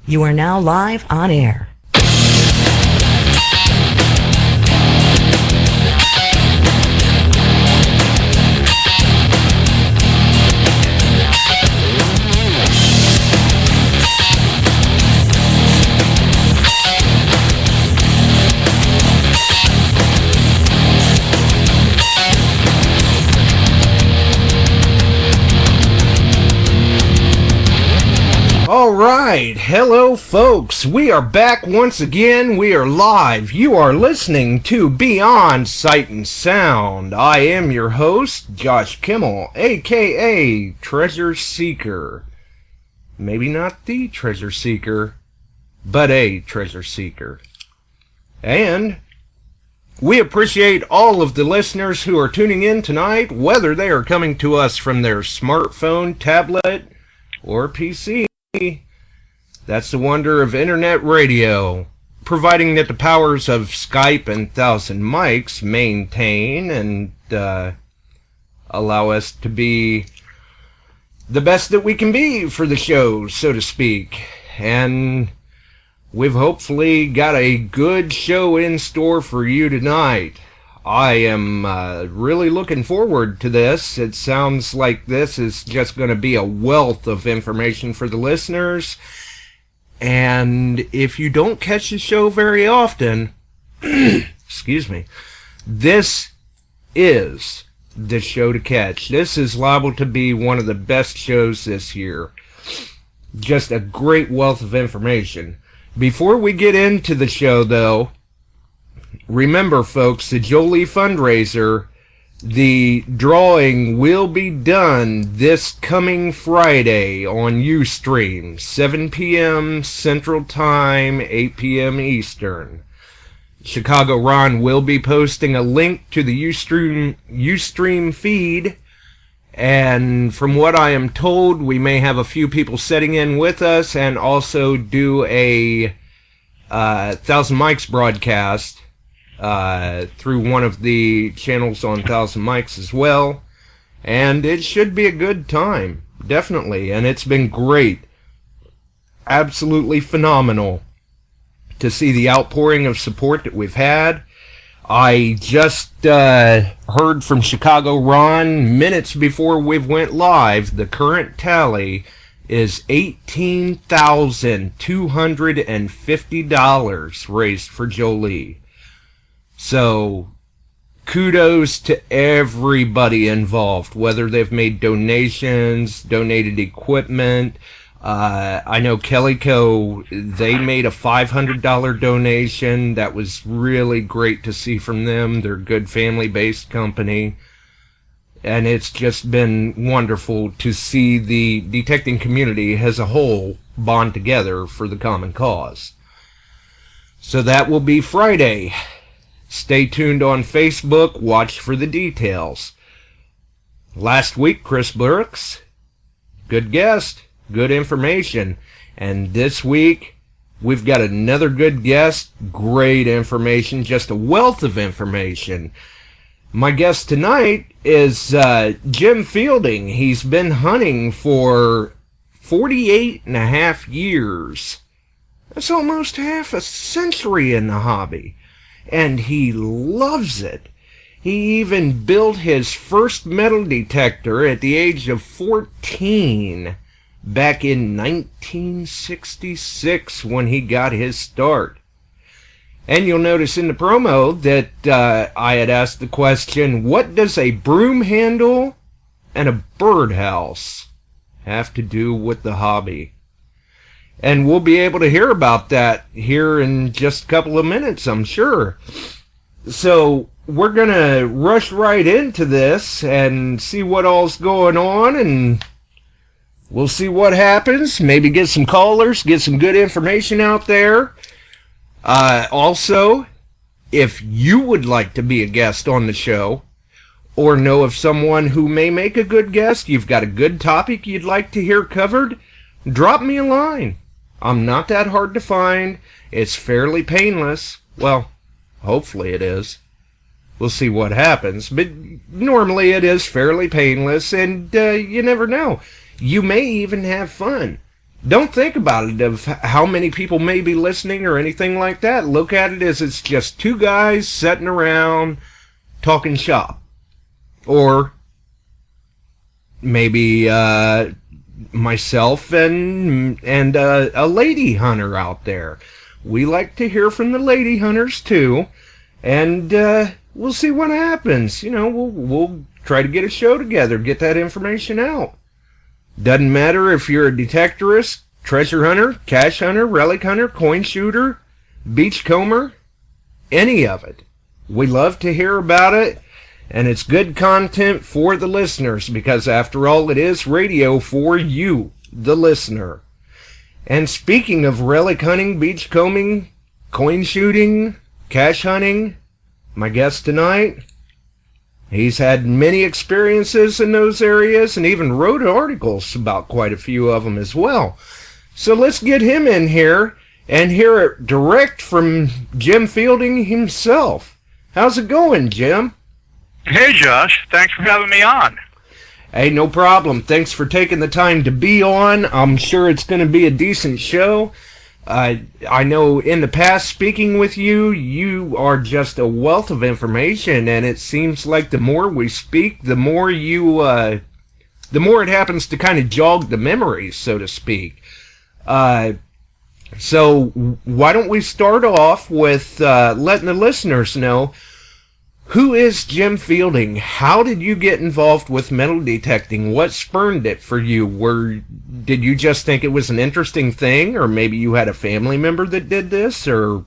You are now live on air. Alright, hello folks, we are back once again, we are live. You are listening to Beyond Sight and Sound. I am your host, Josh Kimmel, aka Treasure Seeker. Maybe not the Treasure Seeker, but a Treasure Seeker. And we appreciate all of the listeners who are tuning in tonight, whether they are coming to us from their smartphone, tablet, or PC. That's the wonder of internet radio, providing that the powers of Skype and 1,000 mics maintain and allow us to be the best that we can be for the show, so to speak. And we've hopefully got a good show in store for you tonight. I am really looking forward to this. It sounds like this is just going to be a wealth of information for the listeners. And if you don't catch the show very often, excuse me, this is the show to catch. This is liable to be one of the best shows this year. Just a great wealth of information. Before we get into the show, though, remember, folks, the Jolie fundraiser, the drawing will be done this coming Friday on Ustream, 7 p.m. Central Time, 8 p.m. Eastern. Chicago Ron will be posting a link to the Ustream feed, and from what I am told, we may have a few people setting in with us and also do a 1,000 Mics broadcast through one of the channels on 1,000 Mics as well. And it should be a good time, definitely. And it's been great, absolutely phenomenal to see the outpouring of support that we've had. I just heard from Chicago Ron minutes before we went live. The current tally is $18,250 raised for Jolie. So, kudos to everybody involved, whether they've made donations, donated equipment. I know Kellyco, they made a $500 donation. That was really great to see from them. They're a good family-based company. And it's just been wonderful to see the detecting community as a whole bond together for the common cause. So that will be Friday. Stay tuned on Facebook, watch for the details. Last week, Chris Burks, good guest, good information. And this week, we've got another good guest, great information, just a wealth of information. My guest tonight is Jim Fielding. He's been hunting for 48 and a half years. That's almost half a century in the hobby. And he loves it. He even built his first metal detector at the age of 14 back in 1966 when he got his start. And you'll notice in the promo that I had asked the question, what does a broom handle and a birdhouse have to do with the hobby? And we'll be able to hear about that here in just a couple of minutes, I'm sure. So we're going to rush right into this and see what all's going on, and we'll see what happens. Maybe get some callers, get some good information out there. Also, if you would like to be a guest on the show, or know of someone who may make a good guest, you've got a good topic you'd like to hear covered, drop me a line. I'm not that hard to find. It's fairly painless. Well, hopefully it is. We'll see what happens. But normally it is fairly painless, and you never know. You may even have fun. don't think about it of how many people may be listening or anything like that. Look at it as it's just two guys sitting around talking shop. Or maybe myself and a lady hunter out there. We like to hear from the lady hunters too, and we'll see what happens. You know, we'll try to get a show together, get that information out. Doesn't matter if you're a detectorist, treasure hunter, cache hunter, relic hunter, coin shooter, beachcomber, any of it. We love to hear about it, and it's good content for the listeners, because after all, it is radio for you, the listener. And speaking of relic hunting, beachcombing, coin shooting, cache hunting, my guest tonight, he's had many experiences in those areas and even wrote articles about quite a few of them as well. So let's get him in here and hear it direct from Jim Fielding himself. How's it going, Jim? Hey, Josh. Thanks for having me on. Hey, no problem. Thanks for taking the time to be on. I'm sure it's going to be a decent show. I know in the past, speaking with you, you are just a wealth of information, and it seems like the more we speak, the more it happens to kind of jog the memories, so to speak. So why don't we start off with letting the listeners know, who is Jim Fielding? How did you get involved with metal detecting? What spurred it for you? Did you just think it was an interesting thing, or maybe you had a family member that did this, or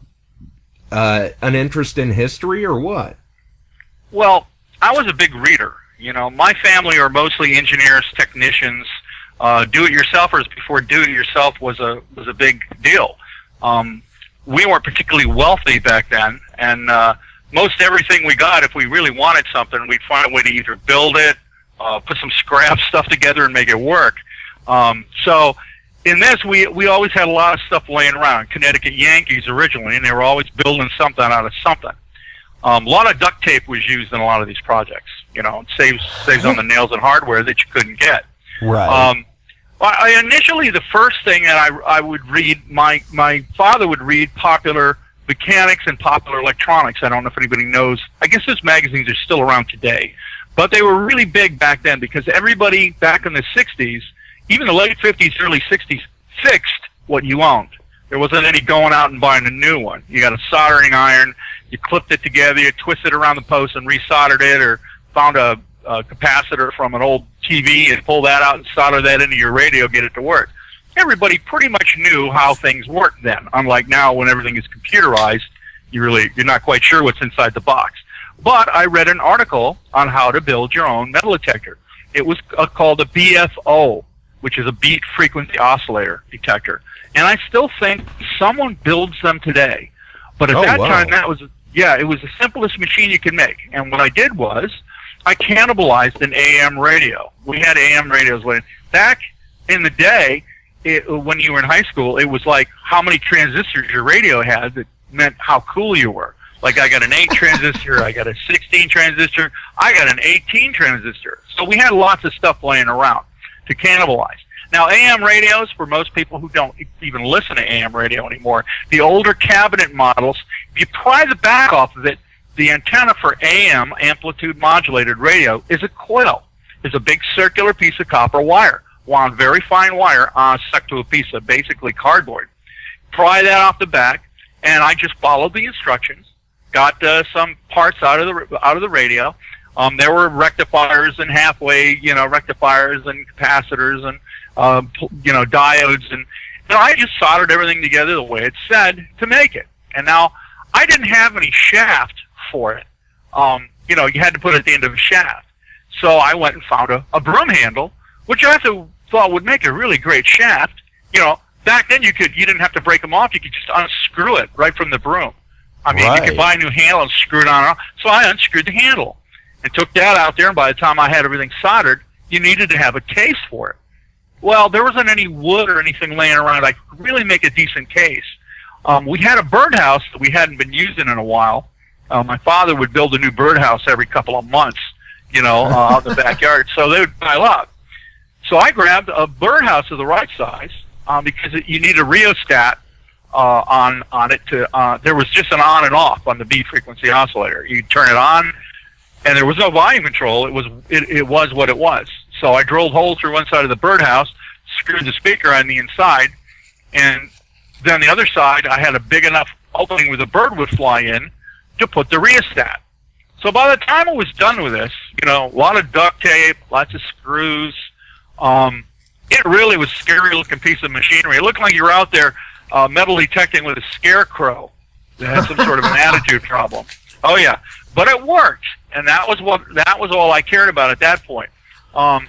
an interest in history, or what? Well, I was a big reader. You know, my family are mostly engineers, technicians, do-it-yourselfers before do-it-yourself was a big deal. We weren't particularly wealthy back then, and most everything we got, if we really wanted something, we'd find a way to either build it, put some scrap stuff together and make it work. So in this, we always had a lot of stuff laying around. Connecticut Yankees originally, and they were always building something out of something. A lot of duct tape was used in a lot of these projects. You know, it saves on the nails and hardware that you couldn't get. Right. Initially, the first thing that I would read, my father would read popular mechanics and popular electronics. I don't know if anybody knows. I guess those magazines are still around today, but they were really big back then because everybody back in the 60s, even the late 50s, early 60s, fixed what you owned. There wasn't any going out and buying a new one. You got a soldering iron, you clipped it together, you twisted it around the post and resoldered it, or found a capacitor from an old TV and pull that out and solder that into your radio, get it to work. Everybody pretty much knew how things worked then, unlike now when everything is computerized. You're not quite sure what's inside the box. But I read an article on how to build your own metal detector. It was called a BFO, which is a beat frequency oscillator detector. And I still think someone builds them today. But at that time, it was the simplest machine you could make. And what I did was I cannibalized an AM radio. We had AM radios back in the day. When you were in high school, it was like how many transistors your radio had that meant how cool you were. Like, I got an 8 transistor, I got a 16 transistor, I got an 18 transistor. So we had lots of stuff laying around to cannibalize. Now, AM radios, for most people who don't even listen to AM radio anymore, the older cabinet models, if you pry the back off of it, the antenna for AM, amplitude modulated radio, is a coil. It's a big circular piece of copper wire, wound very fine wire stuck to a piece of basically cardboard. Pry that off the back, and I just followed the instructions. Got some parts out of the radio. There were rectifiers and halfway, rectifiers and capacitors and diodes, and I just soldered everything together the way it said to make it. And now I didn't have any shaft for it. You had to put it at the end of a shaft. So I went and found a broom handle, which I thought would make a really great shaft. Back then you didn't have to break them off. You could just unscrew it right from the broom. I mean, You could buy a new handle and screw it on. So I unscrewed the handle and took that out there. And by the time I had everything soldered, you needed to have a case for it. Well, there wasn't any wood or anything laying around. I could really make a decent case. We had a birdhouse that we hadn't been using in a while. My father would build a new birdhouse every couple of months, out in the backyard. So they would pile up. So I grabbed a birdhouse of the right size, because you need a rheostat on it to. There was just an on and off on the B frequency oscillator. You turn it on, and there was no volume control. It was what it was. So I drilled holes through one side of the birdhouse, screwed the speaker on the inside, and then the other side I had a big enough opening where the bird would fly in to put the rheostat. So by the time I was done with this, a lot of duct tape, lots of screws. It really was a scary-looking piece of machinery. It looked like you were out there metal detecting with a scarecrow that had some sort of an attitude problem. Oh yeah, but it worked, and that was all I cared about at that point.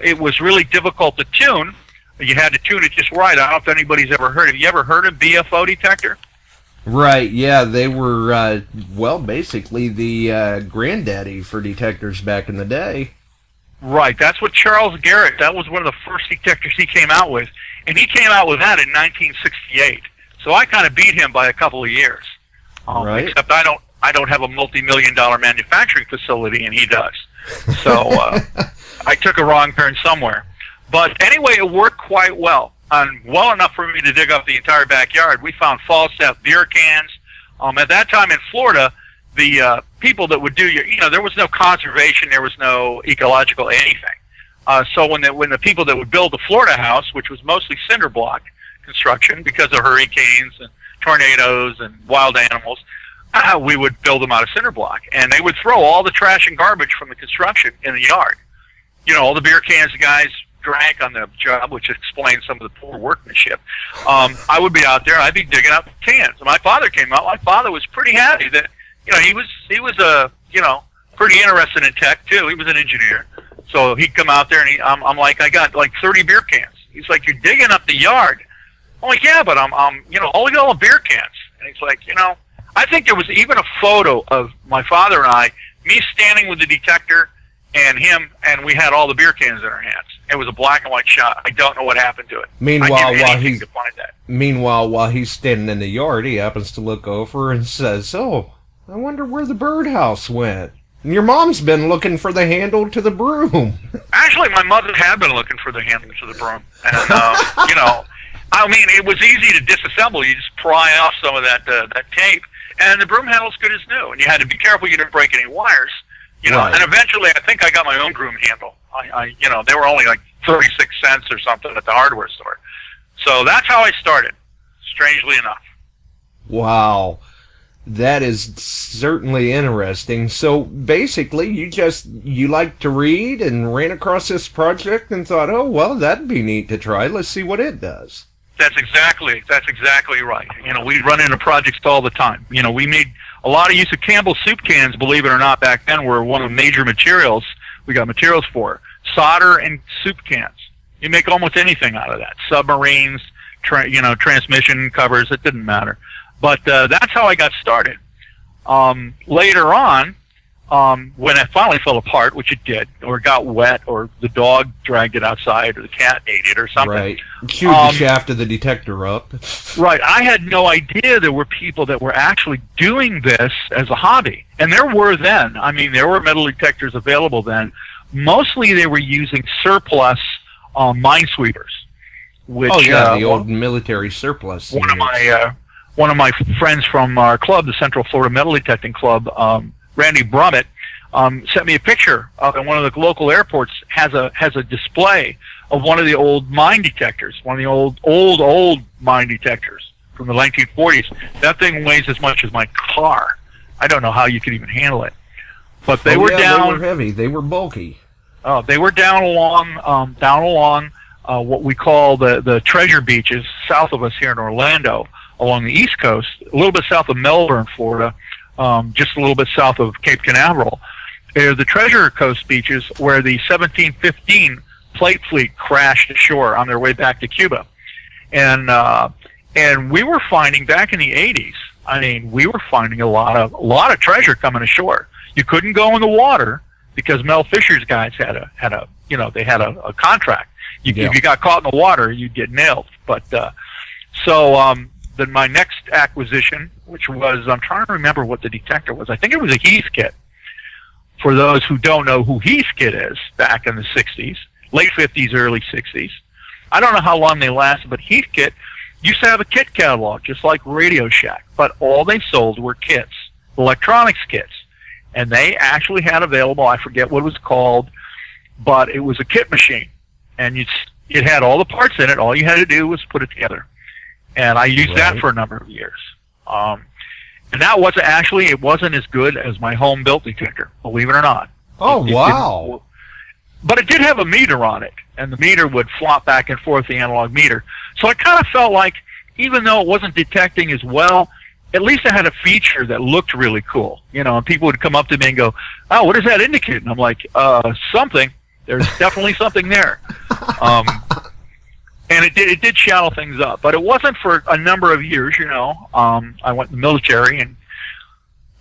It was really difficult to tune. You had to tune it just right. I don't know if anybody's ever heard. Have you ever heard of BFO detector? Right, yeah, they were, basically the granddaddy for detectors back in the day. Right, that's what Charles Garrett, that was one of the first detectors he came out with, and he came out with that in 1968. So I kind of beat him by a couple of years. Right. Except I don't have a multi-million-dollar manufacturing facility, and he does. So I took a wrong turn somewhere. But anyway, it worked quite well. And well enough for me to dig up the entire backyard. We found Falstaff beer cans. At that time in Florida, the people that would do there was no conservation, there was no ecological anything. So when the people that would build the Florida house, which was mostly cinder block construction because of hurricanes and tornadoes and wild animals, we would build them out of cinder block, and they would throw all the trash and garbage from the construction in the yard. All the beer cans the guys drank on the job, which explains some of the poor workmanship. I would be out there, I'd be digging up cans. And my father came out. My father was pretty happy that, he was a, pretty interested in tech too. He was an engineer. So he'd come out there and I'm like, I got like 30 beer cans. He's like, you're digging up the yard. I'm like, yeah, but I'm only all the beer cans. And he's like, I think there was even a photo of my father and I, me standing with the detector and him, and we had all the beer cans in our hands. It was a black and white shot. I don't know what happened to it. Meanwhile, while he's standing in the yard, he happens to look over and says, "Oh, I wonder where the birdhouse went." And your mom's been looking for the handle to the broom. Actually, my mother had been looking for the handle to the broom, and it was easy to disassemble. You just pry off some of that tape, and the broom handle's good as new. And you had to be careful you didn't break any wires. Right. And eventually I think I got my own broom handle. They were only like 36 cents or something at the hardware store. So that's how I started, strangely enough. Wow. That is certainly interesting. So basically you like to read and ran across this project and thought, oh, well, that'd be neat to try. Let's see what it does. That's exactly right. We run into projects all the time. We made a lot of use of Campbell soup cans, believe it or not, back then were one of the major materials we got materials for. Solder and soup cans. You make almost anything out of that. Submarines, transmission covers, it didn't matter. But that's how I got started. Later on, when it finally fell apart, which it did, or got wet, or the dog dragged it outside, or the cat ate it, or something. Right. Chewed the shaft of the detector up. Right. I had no idea there were people that were actually doing this as a hobby. And there were then. There were metal detectors available then. Mostly they were using surplus minesweepers. Which, the old military surplus. One of my friends from our club, the Central Florida Metal Detecting Club, Randy Brummett, sent me a picture of in one of the local airports has a display of one of the old mine detectors, one of the old mine detectors from the 1940s. That thing weighs as much as my car. I don't know how you could even handle it. But they were down. They were heavy. They were bulky. They were down along what we call the treasure beaches south of us here in Orlando, along the East Coast, a little bit south of Melbourne, Florida. Just a little bit south of Cape Canaveral, the Treasure Coast beaches where the 1715 plate fleet crashed ashore on their way back to Cuba. And we were finding back in the 80s, we were finding a lot of treasure coming ashore. You couldn't go in the water because Mel Fisher's guys had a contract. If you got caught in the water, you'd get nailed. But then my next acquisition, which was, I'm trying to remember what the detector was. I think it was a Heathkit. For those who don't know who Heathkit is, back in the 60s, late 50s, early 60s, I don't know how long they lasted, but Heathkit used to have a kit catalog, just like Radio Shack, but all they sold were kits, electronics kits. And they actually had available, I forget what it was called, but it was a kit machine. And it had all the parts in it. All you had to do was put it together. And I used that for a number of years. And that wasn't actually, it wasn't as good as my home-built detector, believe it or not. Oh, wow. But it did have a meter on it, and the meter would flop back and forth, the analog meter. So I kind of felt like, even though it wasn't detecting as well, at least I had a feature that looked really cool. You know, and people would come up to me and go, "Oh, what does that indicate?" And I'm like, something. There's definitely something there. And it did shadow things up. But it wasn't for a number of years, you know. I went in the military, and,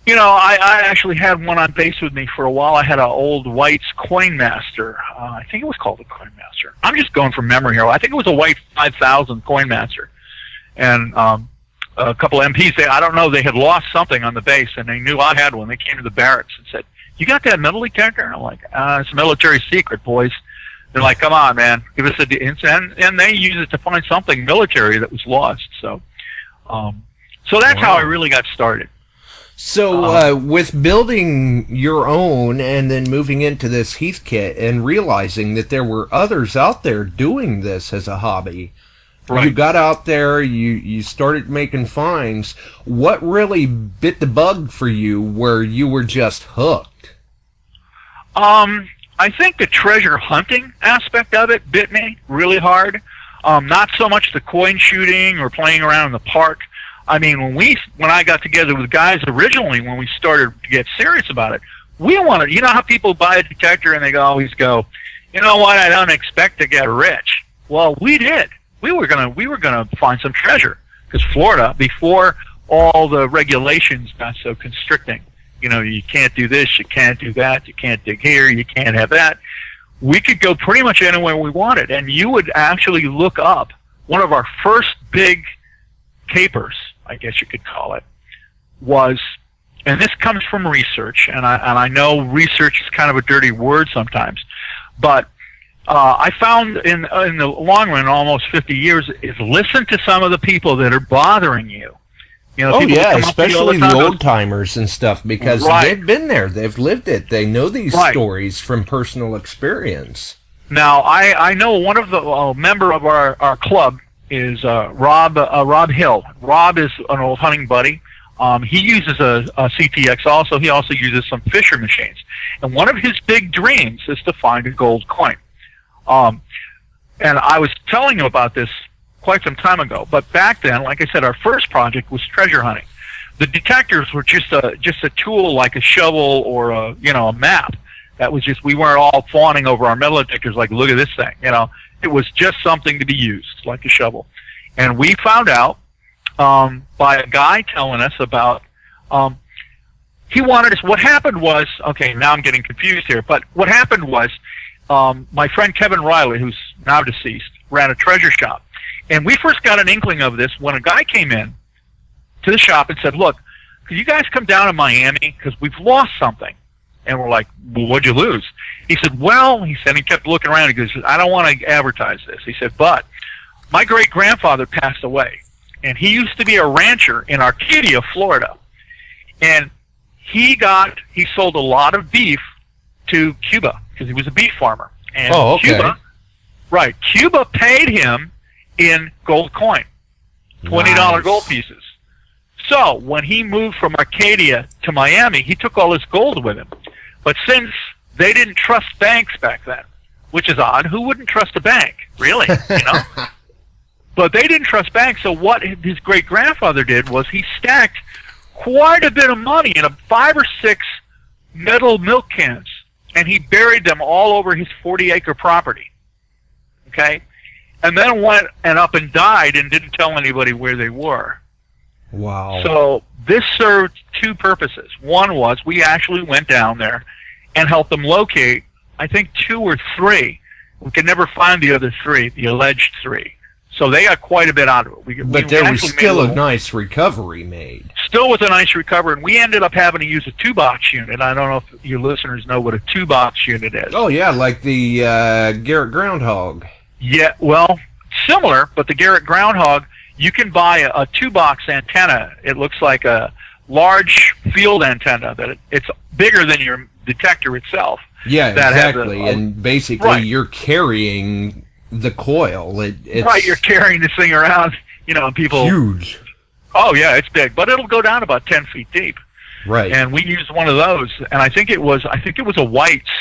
you know, I actually had one on base with me for a while. I had an old White's Coinmaster. I think it was called the Coinmaster. I'm just going from memory here. I think it was a White 5000 Coinmaster. And a couple of MPs, I don't know, they had lost something on the base, and they knew I had one. They came to the barracks and said, "You got that metal detector?" And I'm like, "It's a military secret, boys." They're like, "Come on, man, give us and they use it to find something military that was lost." So, so that's how I really got started. So, with building your own and then moving into this Heathkit and realizing that there were others out there doing this as a hobby, you got out there, you started making finds. What really bit the bug for you where you were just hooked? I think the treasure hunting aspect of it bit me really hard. Not so much the coin shooting or playing around in the park. I mean, when I got together with guys originally, when we started to get serious about it, we wanted, you know how people buy a detector and they always go, "You know what, I don't expect to get rich." Well, we did. We were gonna find some treasure, because Florida, before all the regulations got so constricting, you know, you can't do this, you can't do that, you can't dig here, you can't have that. We could go pretty much anywhere we wanted, and you would actually look up. One of our first big capers, I guess you could call it, was, and this comes from research, and I know research is kind of a dirty word sometimes, but I found in the long run, almost 50 years, is listen to some of the people that are bothering you. You know, especially the old timers and stuff, because they've been there, they've lived it, they know these stories from personal experience. Now, I know one of the member of our club is Rob Hill. Rob is an old hunting buddy. He uses a CTX also. He also uses some Fisher machines, and one of his big dreams is to find a gold coin. And I was telling him about this quite some time ago, but back then, like I said, our first project was treasure hunting. The detectors were just a tool like a shovel or a map. That was just, we weren't all fawning over our metal detectors like, look at this thing, you know. It was just something to be used like a shovel. And we found out by a guy telling us about, he wanted us, what happened was, okay, now I'm getting confused here, but what happened was, my friend Kevin Riley, who's now deceased, ran a treasure shop. And we first got an inkling of this when a guy came in to the shop and said, "Look, could you guys come down to Miami? Because we've lost something." And we're like, "Well, what'd you lose?" He said, "Well," he said, he kept looking around. He goes, "I don't want to advertise this." He said, "But my great-grandfather passed away, and he used to be a rancher in Arcadia, Florida. And he sold a lot of beef to Cuba, because he was a beef farmer. And Cuba paid him in gold coin, $20 gold pieces. So when he moved from Arcadia to Miami, he took all his gold with him. But since they didn't trust banks back then, which is odd, who wouldn't trust a bank, really, you know? But they didn't trust banks, so what his great-grandfather did was he stacked quite a bit of money in 5 or 6 metal milk cans, and he buried them all over his 40-acre property, okay? And then went and up and died and didn't tell anybody where they were. Wow. So this served 2 purposes. One was we actually went down there and helped them locate, I think, 2 or 3. We could never find the other 3, the alleged 3. So they got quite a bit out of it. But there was still a nice recovery made. Still with a nice recovery, and we ended up having to use a 2-box unit. I don't know if your listeners know what a 2-box unit is. Oh, yeah, like the Garrett Groundhog. Yeah, well, similar, but the Garrett groundhog, you can buy a 2-box antenna. It looks like a large field antenna. It's bigger than your detector itself. Yeah, exactly. And basically, you're carrying the coil. It's right, you're carrying this thing around. And people. Huge. Oh yeah, it's big, but it'll go down about 10 feet deep. Right. And we used one of those, and I think it was a White's.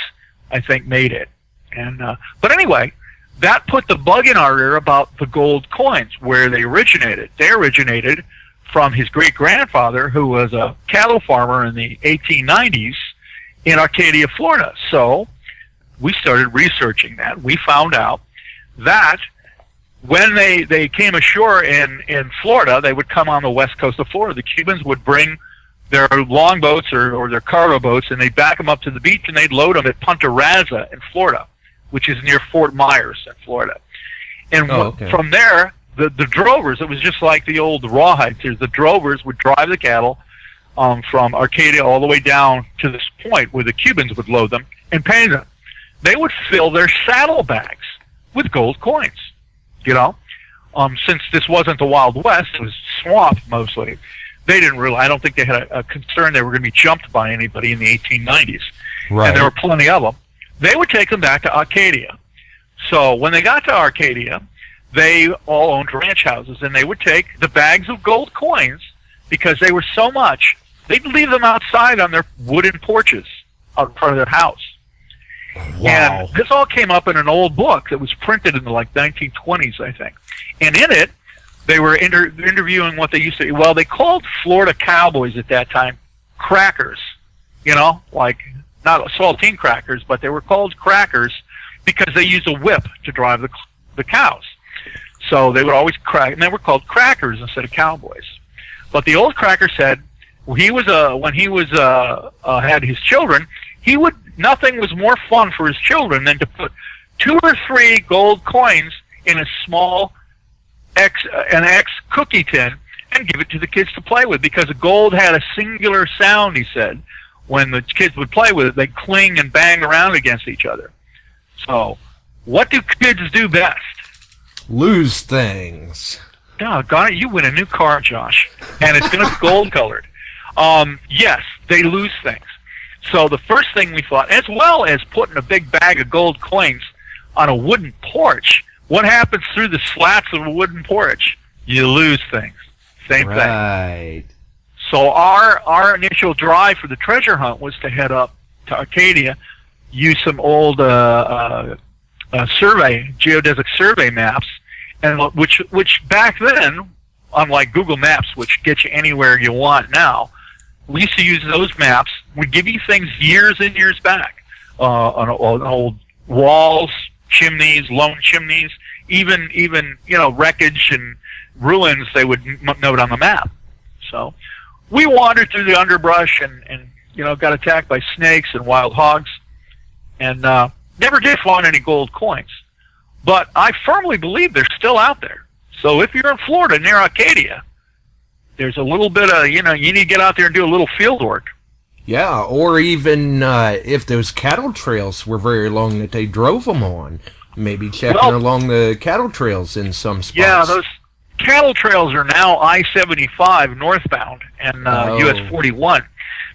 I think made it. And but anyway, that put the bug in our ear about the gold coins, where they originated. They originated from his great-grandfather, who was a cattle farmer in the 1890s in Arcadia, Florida. So we started researching that. We found out that when they came ashore in Florida, they would come on the west coast of Florida. The Cubans would bring their longboats or their cargo boats, and they'd back them up to the beach, and they'd load them at Punta Rasa in Florida, which is near Fort Myers in Florida. And from there, the drovers, it was just like the old rawhides. The drovers would drive the cattle from Arcadia all the way down to this point where the Cubans would load them and pay them. They would fill their saddlebags with gold coins, since this wasn't the Wild West, it was swamp mostly. They didn't really, I don't think they had a concern they were going to be jumped by anybody in the 1890s. Right. And there were plenty of them. They would take them back to Arcadia. So when they got to Arcadia, they all owned ranch houses, and they would take the bags of gold coins, because they were so much, they'd leave them outside on their wooden porches out in front of their house. Wow. And this all came up in an old book that was printed in the 1920s, I think. And in it, they were interviewing what they used to, they called Florida cowboys at that time crackers, like not saltine crackers, but they were called crackers because they used a whip to drive the cows. So they would always crack, and they were called crackers instead of cowboys. But the old cracker said when he had his children, nothing was more fun for his children than to put 2 or 3 gold coins in a small X cookie tin and give it to the kids to play with, because the gold had a singular sound, he said. When the kids would play with it, they'd cling and bang around against each other. So, what do kids do best? Lose things. Doggone it, you win a new car, Josh, and it's going to be gold-colored. Yes, they lose things. So the first thing we thought, as well as putting a big bag of gold coins on a wooden porch, what happens through the slats of a wooden porch? You lose things. Same thing. Right. So our initial drive for the treasure hunt was to head up to Arcadia, use some old geodesic survey maps, and which back then, unlike Google Maps, which gets you anywhere you want now, we used to use those maps. We'd give you things years and years back, on old walls, chimneys, lone chimneys, even wreckage and ruins they would note on the map. So we wandered through the underbrush and got attacked by snakes and wild hogs, and never did find any gold coins. But I firmly believe they're still out there. So if you're in Florida near Arcadia, there's a little bit of, you need to get out there and do a little field work. Yeah, or even if those cattle trails were very long that they drove them on, maybe checking along the cattle trails in some spots. Yeah, those cattle trails are now I-75 northbound and US 41,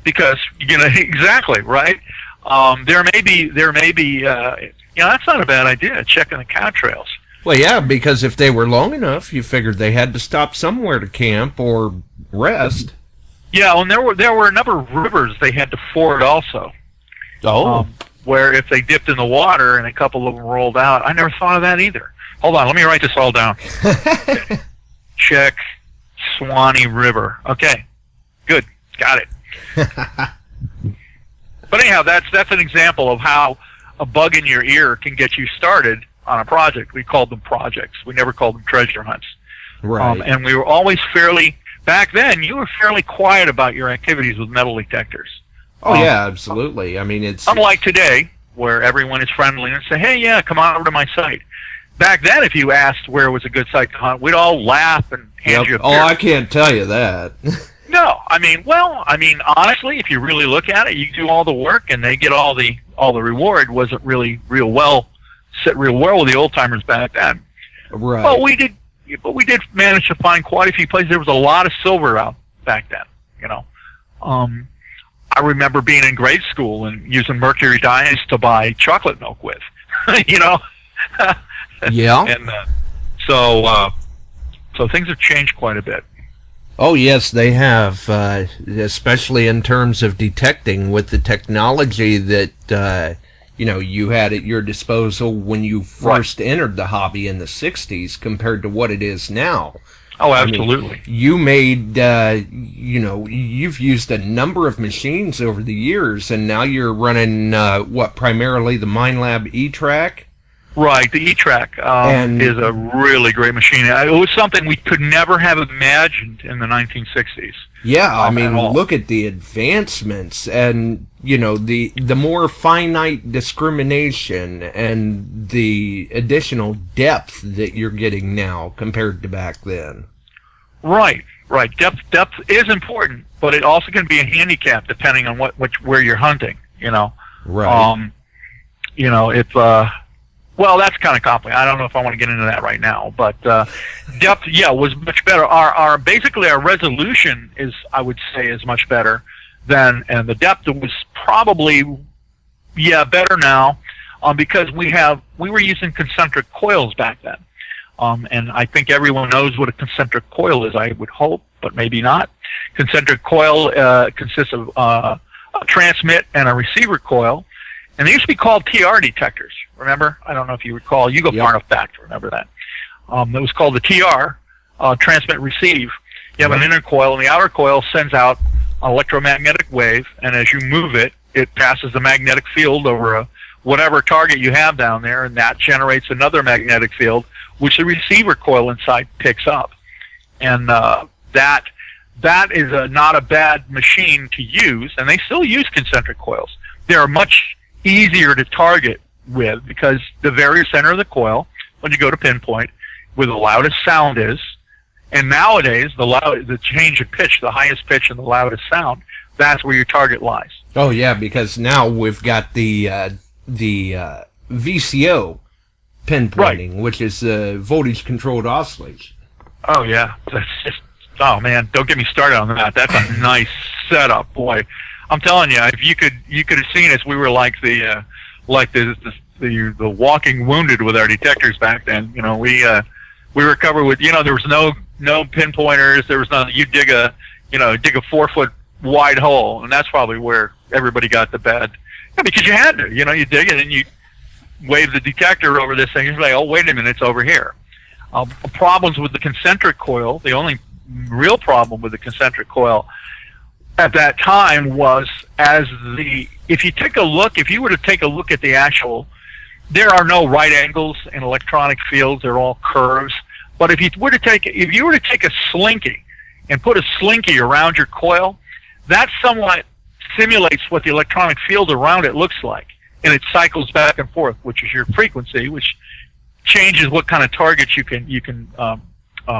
because exactly right. There may be that's not a bad idea, checking the cow trails. Well, yeah, because if they were long enough, you figured they had to stop somewhere to camp or rest. Yeah, and there were a number of rivers they had to ford also. Oh. Where if they dipped in the water and a couple of them rolled out. I never thought of that either. Hold on, let me write this all down. Check Swanee River. Okay, good, got it. But anyhow, that's an example of how a bug in your ear can get you started on a project. We called them projects. We never called them treasure hunts. Right. And we were always back then, you were fairly quiet about your activities with metal detectors. Oh, yeah, absolutely. I mean, it's... Unlike today, where everyone is friendly and say, hey, yeah, come on over to my site. Back then, if you asked where was a good site to hunt, we'd all laugh and hand you a beer. Oh, I can't tell you that. No, honestly, if you really look at it, you do all the work and they get all the reward. Wasn't really sit real well with the old timers back then. Right. But we did manage to find quite a few places. There was a lot of silver out back then. You know, I remember being in grade school and using mercury dyes to buy chocolate milk with. You know. Yeah. And so things have changed quite a bit. Oh yes, they have, especially in terms of detecting with the technology that you had at your disposal when you first entered the hobby in the '60s compared to what it is now. Oh, absolutely. I mean, you made, you've used a number of machines over the years, and now you're running primarily the MindLab E-Track. Right, the E-Track is a really great machine. It was something we could never have imagined in the 1960s. Yeah, I mean, look at the advancements and, the more finite discrimination and the additional depth that you're getting now compared to back then. Right. Depth is important, but it also can be a handicap depending on where you're hunting, Right. Well, that's kind of complicated. I don't know if I want to get into that right now, but depth, was much better. Basically our resolution is, I would say, is much better than, and the depth was probably, better now, because we were using concentric coils back then, and I think everyone knows what a concentric coil is. I would hope, but maybe not. Concentric coil consists of a transmit and a receiver coil. And they used to be called TR detectors, remember? I don't know if you recall. You go far enough back to remember that. It was called the TR, transmit receive. You have an inner coil, and the outer coil sends out an electromagnetic wave, and as you move it, it passes the magnetic field over whatever target you have down there, and that generates another magnetic field, which the receiver coil inside picks up. And that is not a bad machine to use, and they still use concentric coils. They're much easier to target with because the very center of the coil, when you go to pinpoint, where the loudest sound is, and nowadays the change in pitch, the highest pitch and the loudest sound, that's where your target lies. Oh yeah, because now we've got the VCO pinpointing, which is voltage controlled oscillation. Oh yeah, that's just, oh man, don't get me started on that. That's a nice setup, boy. I'm telling you, if you could have seen us, we were like the walking wounded with our detectors back then. We were covered with, there was no pinpointers. There was nothing. You dig a 4-foot wide hole, and that's probably where everybody got the bad. Yeah, because you had to. You dig it and you wave the detector over this thing. You're like, oh, wait a minute, it's over here. Problems with the concentric coil. The only real problem with the concentric coil at that time was if you were to take a look at the actual, there are no right angles in electronic fields, they're all curves. But if you were to take a slinky and put a slinky around your coil, that somewhat simulates what the electronic field around it looks like. And it cycles back and forth, which is your frequency, which changes what kind of targets you can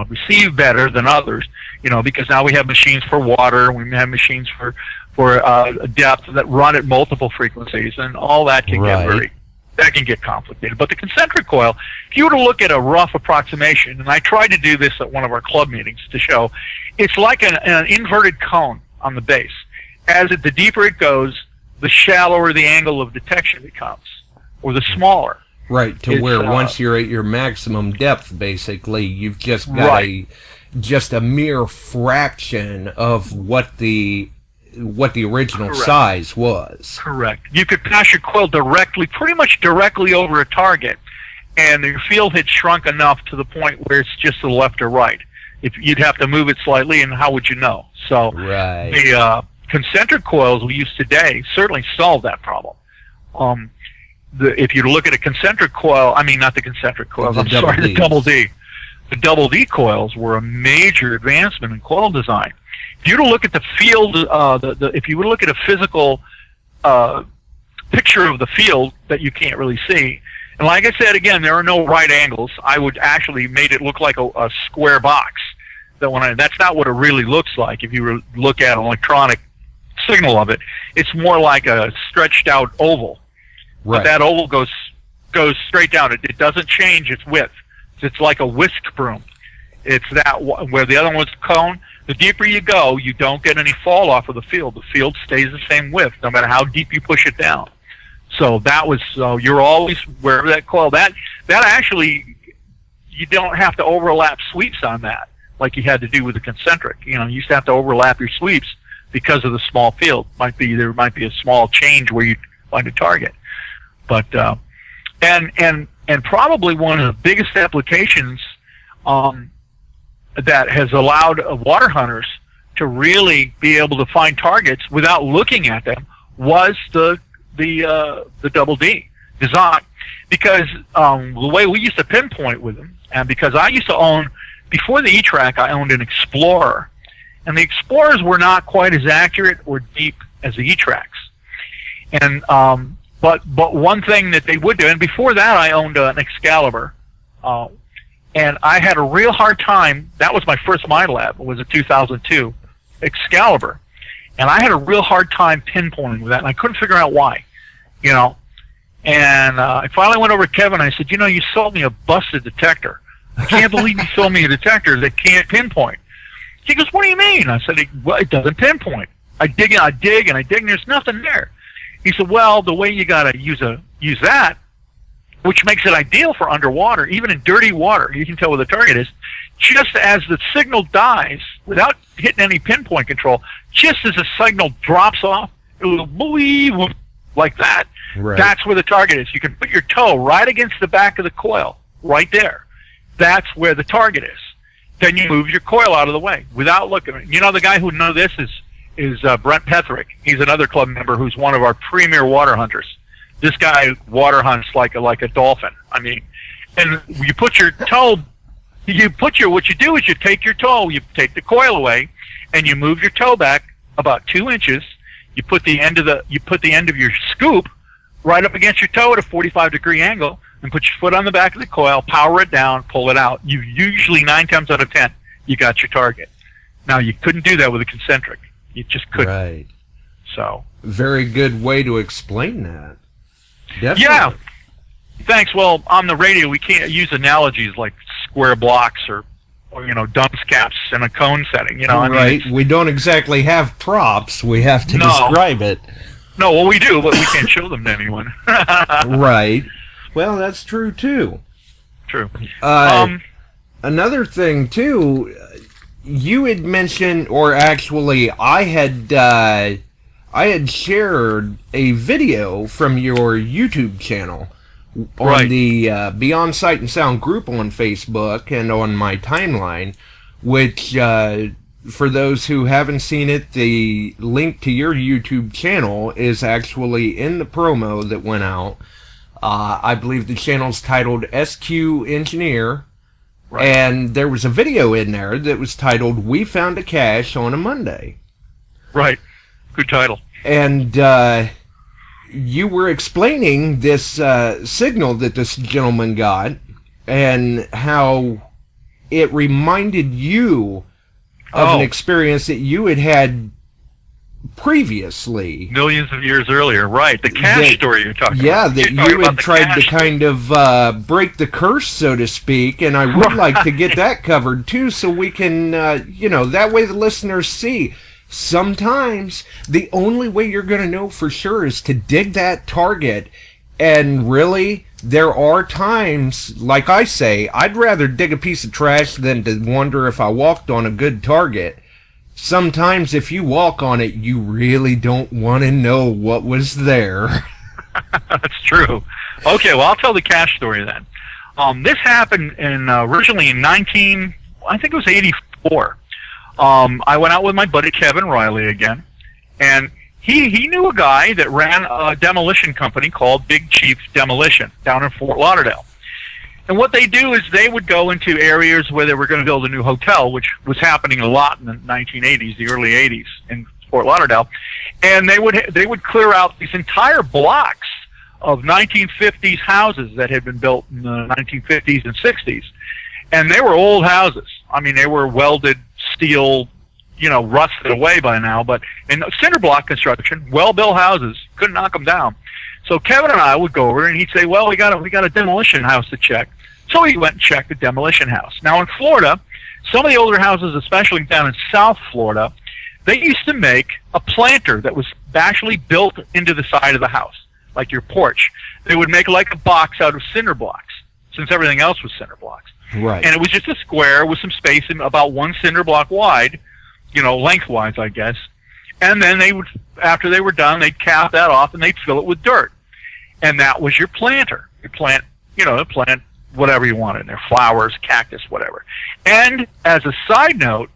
receive better than others, because now we have machines for water, we have machines for depth that run at multiple frequencies, and all that can get complicated. But the concentric coil, if you were to look at a rough approximation, and I tried to do this at one of our club meetings to show, it's like an inverted cone on the base. The deeper it goes, the shallower the angle of detection becomes, or the smaller. Right, where once you're at your maximum depth, basically, you've just got a mere fraction of what the original size was. Correct. You could pass your coil pretty much directly over a target, and your field had shrunk enough to the point where it's just to the left or right. If you'd have to move it slightly, and how would you know? So the concentric coils we use today certainly solve that problem. If you look at a concentric coil, not the concentric coils, the double D. The double D coils were a major advancement in coil design. If you were to look at the field, if you were to look at a physical picture of the field that you can't really see, and like I said, again, there are no right angles. I would actually made it look like a square box. That's not what it really looks like. If you look at an electronic signal of it, it's more like a stretched out oval. Right. But that oval goes straight down. It doesn't change its width. It's like a whisk broom. It's that where the other one's a cone. The deeper you go, you don't get any fall off of the field. The field stays the same width, no matter how deep you push it down. So that was you're always wherever that coil. That actually, you don't have to overlap sweeps on that like you had to do with the concentric. You used to have to overlap your sweeps because of the small field. There might be a small change where you find a target, but and probably one of the biggest applications that has allowed water hunters to really be able to find targets without looking at them was the double D design, because the way we used to pinpoint with them, and because I used to own, before the E-Track, I owned an Explorer, and the Explorers were not quite as accurate or deep as the E-Tracks, and but one thing that they would do, and before that I owned an Excalibur, and I had a real hard time. That was my first Mind Lab. It was a 2002 Excalibur, and I had a real hard time pinpointing with that, and I couldn't figure out why. And I finally went over to Kevin. And I said, you sold me a busted detector. I can't believe you sold me a detector that can't pinpoint. He goes, what do you mean? I said, well, it doesn't pinpoint. I dig and I dig and I dig, and there's nothing there. He said, well, the way you got to use that, which makes it ideal for underwater, even in dirty water, you can tell where the target is, just as the signal dies, without hitting any pinpoint control, just as the signal drops off, it will believe like that. Right. That's where the target is. You can put your toe right against the back of the coil, right there. That's where the target is. Then you move your coil out of the way without looking. The guy who knows this is Brent Petherick. He's another club member who's one of our premier water hunters. This guy water hunts like a dolphin. I mean, and you put your toe. What you do is you take your toe, you take the coil away, and you move your toe back about 2 inches. You put the end of your scoop right up against your toe at a 45-degree angle, and put your foot on the back of the coil, power it down, pull it out. You usually 9 times out of 10 you got your target. Now you couldn't do that with a concentric. You just couldn't. Right. So very good way to explain that. Definitely. Yeah. Thanks. Well, on the radio we can't use analogies like square blocks or dunce caps in a cone setting. Right. We don't exactly have props. We have to describe it. No, well, we do, but we can't show them to anyone. Right. Well, that's true too. True. Another thing too, you had mentioned, or actually, I had shared a video from your YouTube channel on the Beyond Sight and Sound group on Facebook and on my timeline, which, for those who haven't seen it, the link to your YouTube channel is actually in the promo that went out. I believe the channel's titled SQ Engineer, and there was a video in there that was titled We Found a Cache on a Monday. Right. Good title. And you were explaining this signal that this gentleman got and how it reminded you of an experience that you had previously. Millions of years earlier, right. The cache story you're talking about. Yeah, that you had tried to kind of break the curse, so to speak, and I would like to get that covered, too, so we can, that way the listeners see. Sometimes the only way you're going to know for sure is to dig that target, and really, there are times, like I say, I'd rather dig a piece of trash than to wonder if I walked on a good target. Sometimes if you walk on it, you really don't want to know what was there. That's true. Okay, well, I'll tell the cache story then. This happened originally in I think it was 84. I went out with my buddy Kevin Riley again, and he knew a guy that ran a demolition company called Big Chief Demolition down in Fort Lauderdale. And what they do is they would go into areas where they were going to build a new hotel, which was happening a lot in the 1980s, the early 80s in Fort Lauderdale. And they would clear out these entire blocks of 1950s houses that had been built in the 1950s and 60s. And they were old houses. I mean, they were welded steel, rusted away by now, but in cinder block construction, well-built houses, couldn't knock them down. So Kevin and I would go over, and he'd say, well, we got a demolition house to check. So he went and checked the demolition house. Now in Florida, some of the older houses, especially down in South Florida, they used to make a planter that was actually built into the side of the house, like your porch. They would make like a box out of cinder blocks, since everything else was cinder blocks. Right. And it was just a square with some space in about one cinder block wide, lengthwise, I guess. And then they would, after they were done, they'd cap that off and they'd fill it with dirt. And that was your planter. You plant whatever you want in there, flowers, cactus, whatever. And as a side note,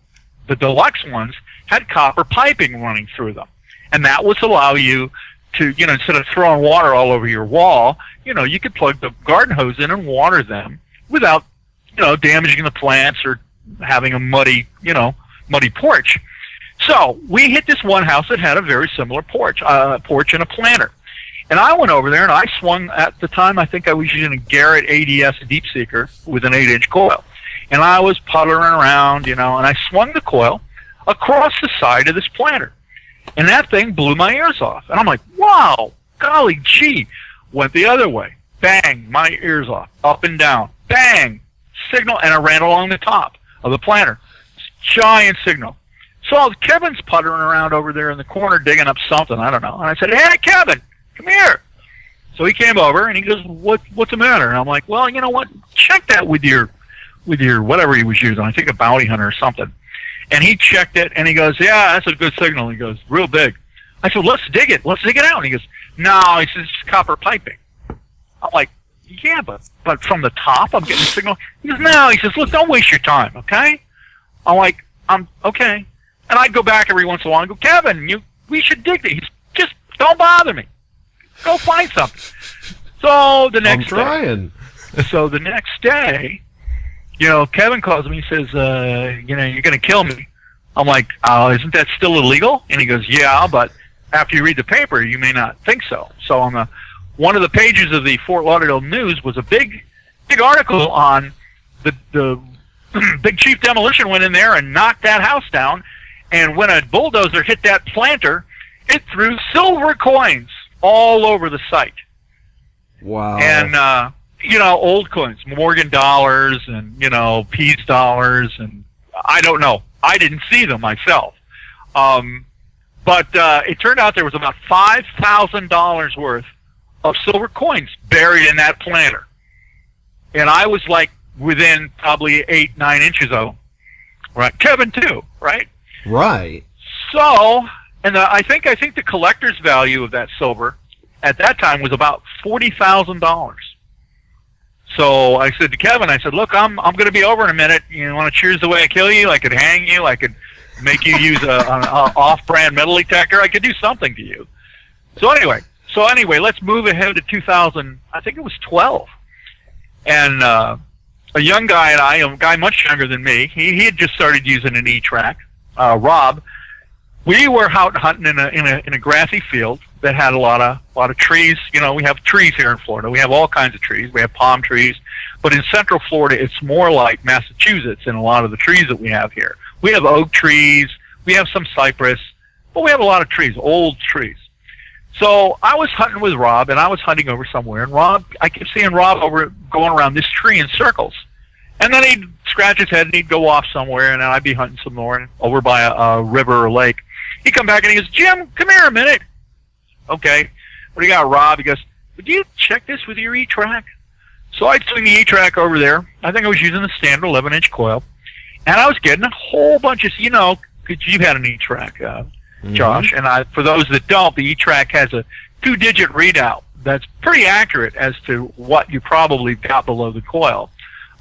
the deluxe ones had copper piping running through them. And that would allow you to, instead of throwing water all over your wall, you could plug the garden hose in and water them without, damaging the plants or having a muddy porch. So we hit this one house that had a very similar porch and a planter. And I went over there and I swung, at the time I think I was using a Garrett ADS deep seeker with an 8-inch coil. And I was puttering around, and I swung the coil across the side of this planter. And that thing blew my ears off. And I'm like, wow, golly gee. Went the other way. Bang, my ears off. Up and down. Bang, signal, and I ran along the top of the planter. Giant signal. So Kevin's puttering around over there in the corner digging up something, I don't know. And I said, hey, Kevin, come here. So he came over and he goes, what's the matter? And I'm like, well, you know what? Check that with your whatever he was using. I think a bounty hunter or something. And he checked it and he goes, yeah, that's a good signal. He goes, real big. I said, let's dig it. Let's dig it out. And he goes, no, he says, it's copper piping. I'm like, yeah, but from the top I'm getting a signal. He goes, no. He says, look, don't waste your time, okay? I'm like, okay. And I'd go back every once in a while and go, Kevin, we should dig it. He's just, don't bother me. Go find something. So the next day, Kevin calls me. He says, you're going to kill me. I'm like, isn't that still illegal? And he goes, yeah, but after you read the paper, you may not think so. So on one of the pages of the Fort Lauderdale News was a big article on the big chief demolition went in there and knocked that house down. And when a bulldozer hit that planter, it threw silver coins all over the site. Wow. And, old coins, Morgan dollars and, Peace dollars. And I don't know. I didn't see them myself. But it turned out there was about $5,000 worth of silver coins buried in that planter. And I was like within probably 8-9 inches of them. Right. Kevin too, right? Right. So, and I think the collector's value of that silver at that time was about $40,000. So I said to Kevin, I said, look, I'm going to be over in a minute. You want to choose the way I kill you? I could hang you. I could make you use an off-brand metal detector. I could do something to you. So anyway, let's move ahead to 2000. I think it was 12. And a young guy and I, a guy much younger than me, he had just started using an E-track. Rob, we were out hunting in a grassy field that had a lot of trees. We have trees here in Florida. We have all kinds of trees. We have palm trees, but in Central Florida, it's more like Massachusetts in a lot of the trees that we have here. We have oak trees. We have some cypress, but we have a lot of trees, old trees. So I was hunting with Rob, and I was hunting over somewhere, and I kept seeing Rob going around this tree in circles. And then he'd scratch his head and he'd go off somewhere, and I'd be hunting some more over by a river or lake. He'd come back and he goes, Jim, come here a minute. Okay. What do you got, Rob? He goes, would you check this with your E-track? So I'd swing the E-track over there. I think I was using the standard 11-inch coil. And I was getting a whole bunch of, because you had an E-track, Josh. And for those that don't, the E-track has a 2-digit readout that's pretty accurate as to what you probably got below the coil.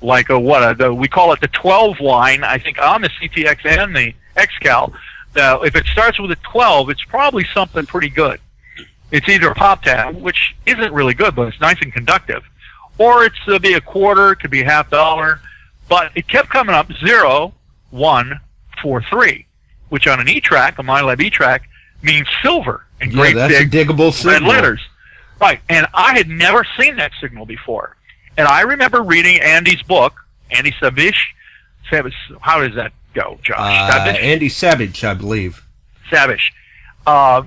Like we call it the 12 line, I think, on the CTX and the XCal. If it starts with a 12, it's probably something pretty good. It's either a pop tab, which isn't really good, but it's nice and conductive, or it's be a quarter, it could be $50, but it kept coming up 0, 1, 4, 3, which on an E-track, a MyLab E-track, means silver in great big diggable red letters. Right, and I had never seen that signal before. And I remember reading Andy's book, Andy Savage. How does that go, Josh? Andy Savage, I believe. Savage.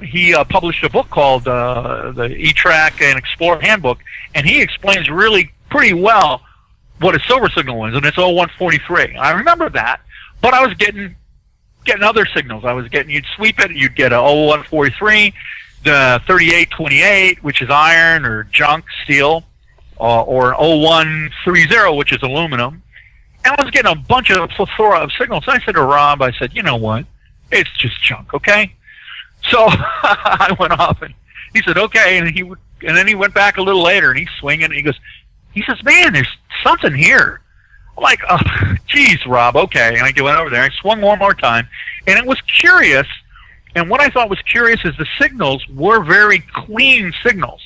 He published a book called the E-Track and Explorer Handbook, and he explains really pretty well what a silver signal is, and it's 0143. I remember that, but I was getting other signals. You'd sweep it, you'd get a 0143, the 3828, which is iron or junk, steel, or 0130, which is aluminum. And I was getting a bunch of plethora of signals. And I said to Rob, I said, you know what? It's just junk, okay? So I went off, and he said, okay. And then he went back a little later, and he's swinging, and he says, man, there's something here. I'm like, oh, geez, Rob, okay. And I went over there. I swung one more time, and it was curious. And what I thought was curious is the signals were very clean signals.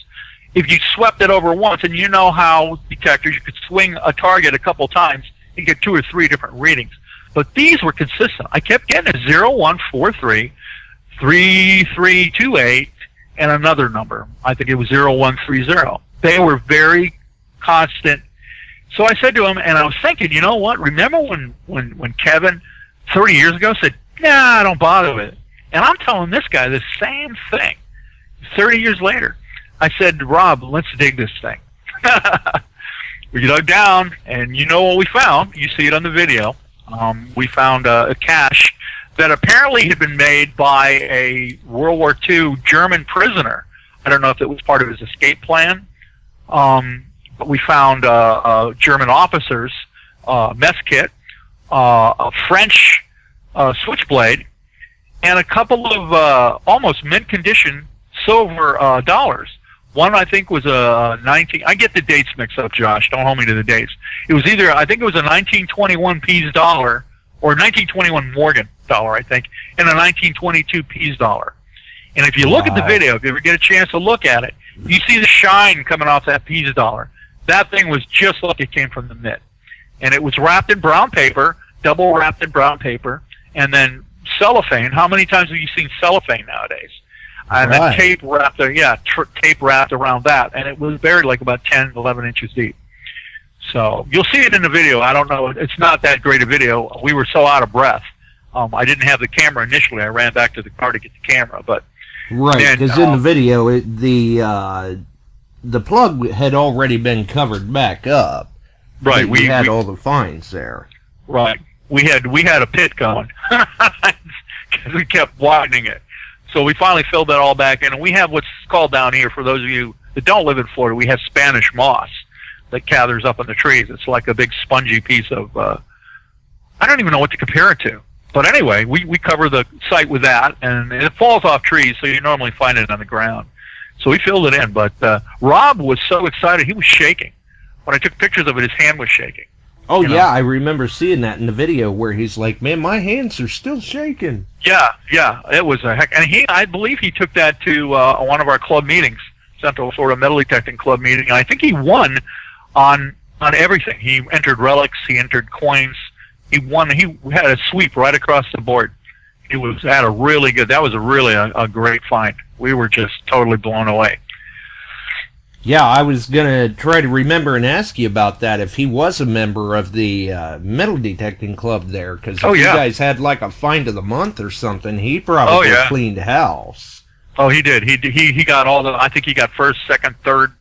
If you swept it over once, and you know how detectors, you could swing a target a couple times, you get 2 or 3 different readings. But these were consistent. I kept getting a 0143, 3328, and another number. I think it was 0130. They were very constant. So I said to him, and I was thinking, you know what? Remember when Kevin 30 years ago said, nah, don't bother with it. And I'm telling this guy the same thing 30 years later. I said, Rob, let's dig this thing. We dug down, and you know what we found. You see it on the video. We found a cache that apparently had been made by a World War II German prisoner. I don't know if it was part of his escape plan, but we found a German officer's mess kit, a French switchblade, and a couple of almost mint-condition silver dollars. One, I think, was a 19... I get the dates mixed up, Josh. Don't hold me to the dates. It was either... I think it was a 1921 Pease dollar, or 1921 Morgan dollar, I think, and a 1922 Pease dollar. And if you look at the video, if you ever get a chance to look at it, you see the shine coming off that Pease dollar. That thing was just like it came from the mint. And it was wrapped in brown paper, double wrapped in brown paper, and then cellophane. How many times have you seen cellophane nowadays? And then tape wrapped, tape wrapped around that, and it was buried like about 10, 11 inches deep. So you'll see it in the video. I don't know. It's not that great a video. We were so out of breath. I didn't have the camera initially. I ran back to the car to get the camera, but right, because in the video, the plug had already been covered back up. Right, we had all the finds there. Right, we had a pit going because we kept widening it. So we finally filled that all back in, and we have what's called down here, for those of you that don't live in Florida, we have Spanish moss that gathers up in the trees. It's like a big spongy piece of, I don't even know what to compare it to. But anyway, we cover the site with that, and it falls off trees, so you normally find it on the ground. So we filled it in, but Rob was so excited, he was shaking. When I took pictures of it, his hand was shaking. Oh, yeah, I remember seeing that in the video where he's like, man, my hands are still shaking. Yeah, it was a heck. And I believe he took that to one of our club meetings, Central Florida Metal Detecting Club meeting, and I think he won on everything. He entered relics, he entered coins, he won. He had a sweep right across the board. He was at a really good, that was a great find. We were just totally blown away. Yeah, I was going to try to remember and ask you about that, if he was a member of the metal detecting club there, because if you guys had like a find of the month or something, he probably cleaned house. Oh, he did. He got all the, I think he got first, second, third,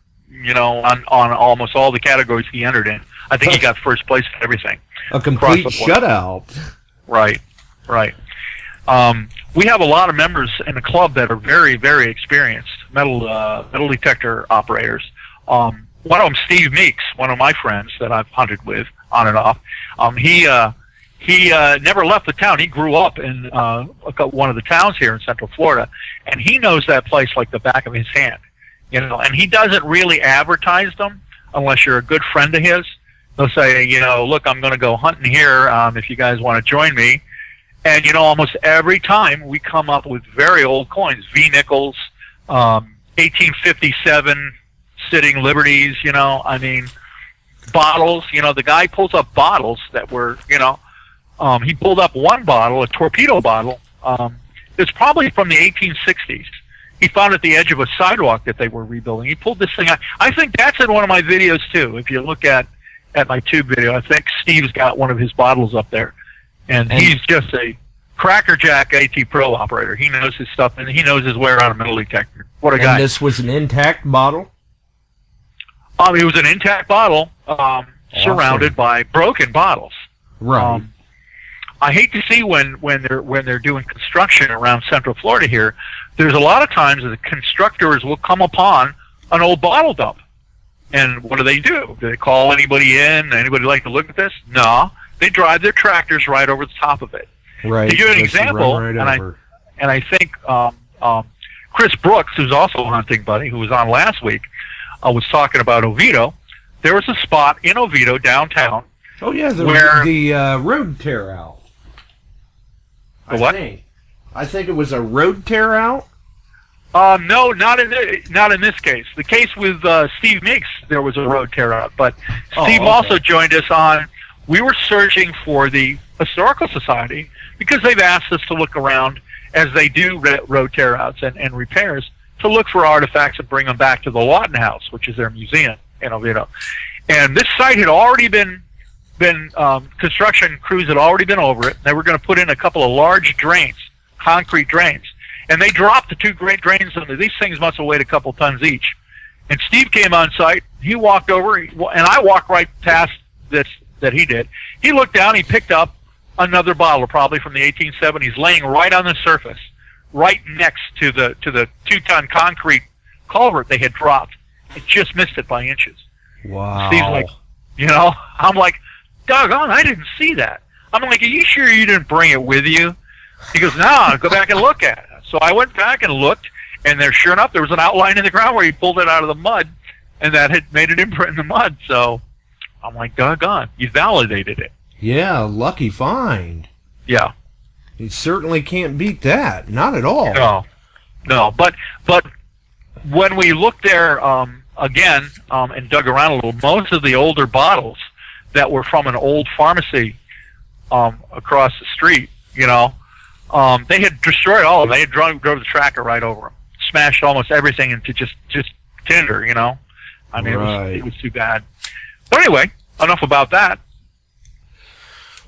on almost all the categories he entered in. I think he got first place in everything. A complete shutout. Right. We have a lot of members in the club that are very, very experienced metal detector operators. One of them, Steve Meeks, one of my friends that I've hunted with on and off. He never left the town. He grew up in one of the towns here in Central Florida, and he knows that place like the back of his hand. And he doesn't really advertise them unless you're a good friend of his. They'll say, look, I'm going to go hunting here if you guys want to join me. And, almost every time we come up with very old coins, V-nickels, 1857 sitting liberties, bottles. The guy pulls up bottles that were, he pulled up one bottle, a torpedo bottle. It's probably from the 1860s. He found at the edge of a sidewalk that they were rebuilding. He pulled this thing out. I think that's in one of my videos, too. If you look at my tube video, I think Steve's got one of his bottles up there. And he's just a crackerjack AT Pro operator. He knows his stuff, and he knows his way around a metal detector. What a guy. And this was an intact bottle? It was an intact bottle. surrounded by broken bottles. Right. I hate to see when they're doing construction around Central Florida here. There's a lot of times that the constructors will come upon an old bottle dump, and what do? Do they call anybody in? Anybody like to look at this? No, they drive their tractors right over the top of it. Right. To give you an example, and I think Chris Brooks, who's also a hunting buddy, who was on last week, was talking about Oviedo. There was a spot in Oviedo downtown. Oh yeah, the road tear out. I think it was a road tear out. No, not in this case. The case with Steve Meeks, there was a road tear out. But Steve also joined us on. We were searching for the Historical Society because they've asked us to look around as they do road tear outs and repairs to look for artifacts and bring them back to the Lawton House, which is their museum in Oviedo. And this site had already been construction crews had already been over it. They were going to put in a couple of large drains, concrete drains, and they dropped the two great drains under. These things must have weighed a couple tons each. And Steve came on site. He walked over, and I walked right past this that he did. He looked down. He picked up another bottle, probably from the 1870s, laying right on the surface, right next to the 2-ton concrete culvert they had dropped. It just missed it by inches. Wow. Steve's like, I'm like, doggone, I didn't see that. I'm like, are you sure you didn't bring it with you? He goes, no, go back and look at it. So I went back and looked, and sure enough, there was an outline in the ground where he pulled it out of the mud, and that had made an imprint in the mud. So I'm like, doggone, you validated it. Yeah, lucky find. Yeah. You certainly can't beat that. Not at all. No. But when we looked there again and dug around a little, most of the older bottles that were from an old pharmacy across the street, they had destroyed all of them. They had drove the tracker right over them, smashed almost everything into just tinder. I mean, right. It was too bad. But anyway, enough about that.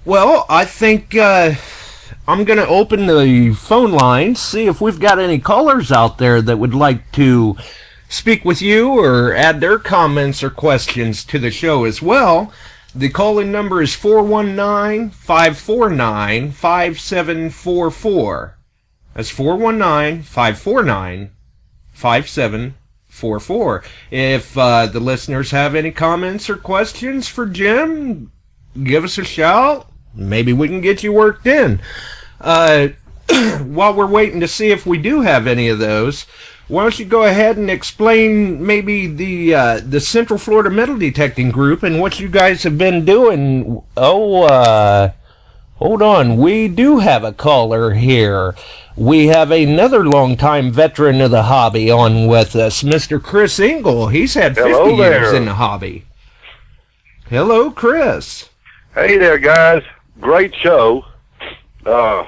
Well, I think I'm going to open the phone lines, see if we've got any callers out there that would like to speak with you or add their comments or questions to the show as well. The call-in number is 419-549-5744. That's 419-549-5744. If the listeners have any comments or questions for Jim, give us a shout. Maybe we can get you worked in. While we're waiting to see if we do have any of those, why don't you go ahead and explain maybe the Central Florida Metal Detecting Group and what you guys have been doing. Hold on. We do have a caller here. We have another longtime veteran of the hobby on with us, Mr. Chris Engel. He's had 50 years in the hobby. Hello, Chris. Hey there, guys. Great show. I'm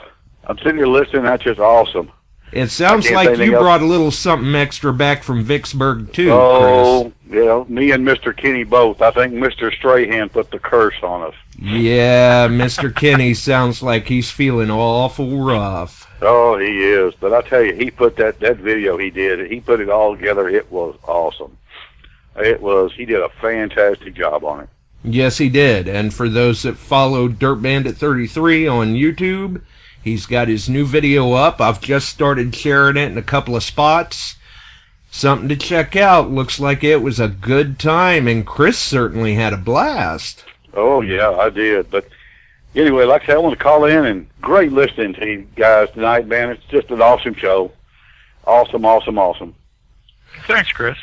sitting here listening. That's just awesome. It sounds like you brought a little something extra back from Vicksburg, too, Chris. Me and Mr. Kenny both. I think Mr. Strahan put the curse on us. Yeah, Mr. Kenny sounds like he's feeling awful rough. Oh, he is. But I tell you, he put that video he did, he put it all together. It was awesome. He did a fantastic job on it. Yes, he did. And for those that follow Dirt Bandit 33 on YouTube, he's got his new video up. I've just started sharing it in a couple of spots. Something to check out. Looks like it was a good time, and Chris certainly had a blast. Oh, yeah, I did. But anyway, like I said, I want to call in, and great listening to you guys tonight, man. It's just an awesome show. Awesome, awesome, awesome. Thanks, Chris.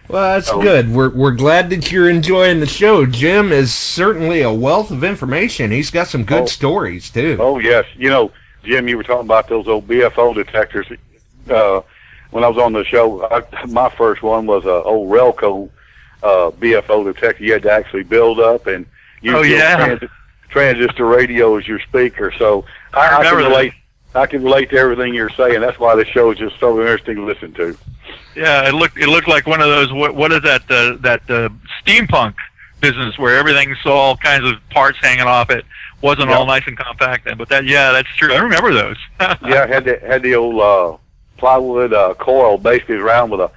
Well, that's good. We're glad that you're enjoying the show. Jim is certainly a wealth of information. He's got some good stories, too. Oh, yes. Jim, you were talking about those old BFO detectors. When I was on the show, my first one was an old Relco BFO detector you had to actually build up and use transistor radio as your speaker. So I can relate to everything you're saying. That's why the show is just so interesting to listen to. Yeah, it looked like one of those. What is that? That steampunk business where everything's all kinds of parts hanging off it. Wasn't all nice and compact then, but that's true. I remember those. Yeah, had the old plywood coil basically around with a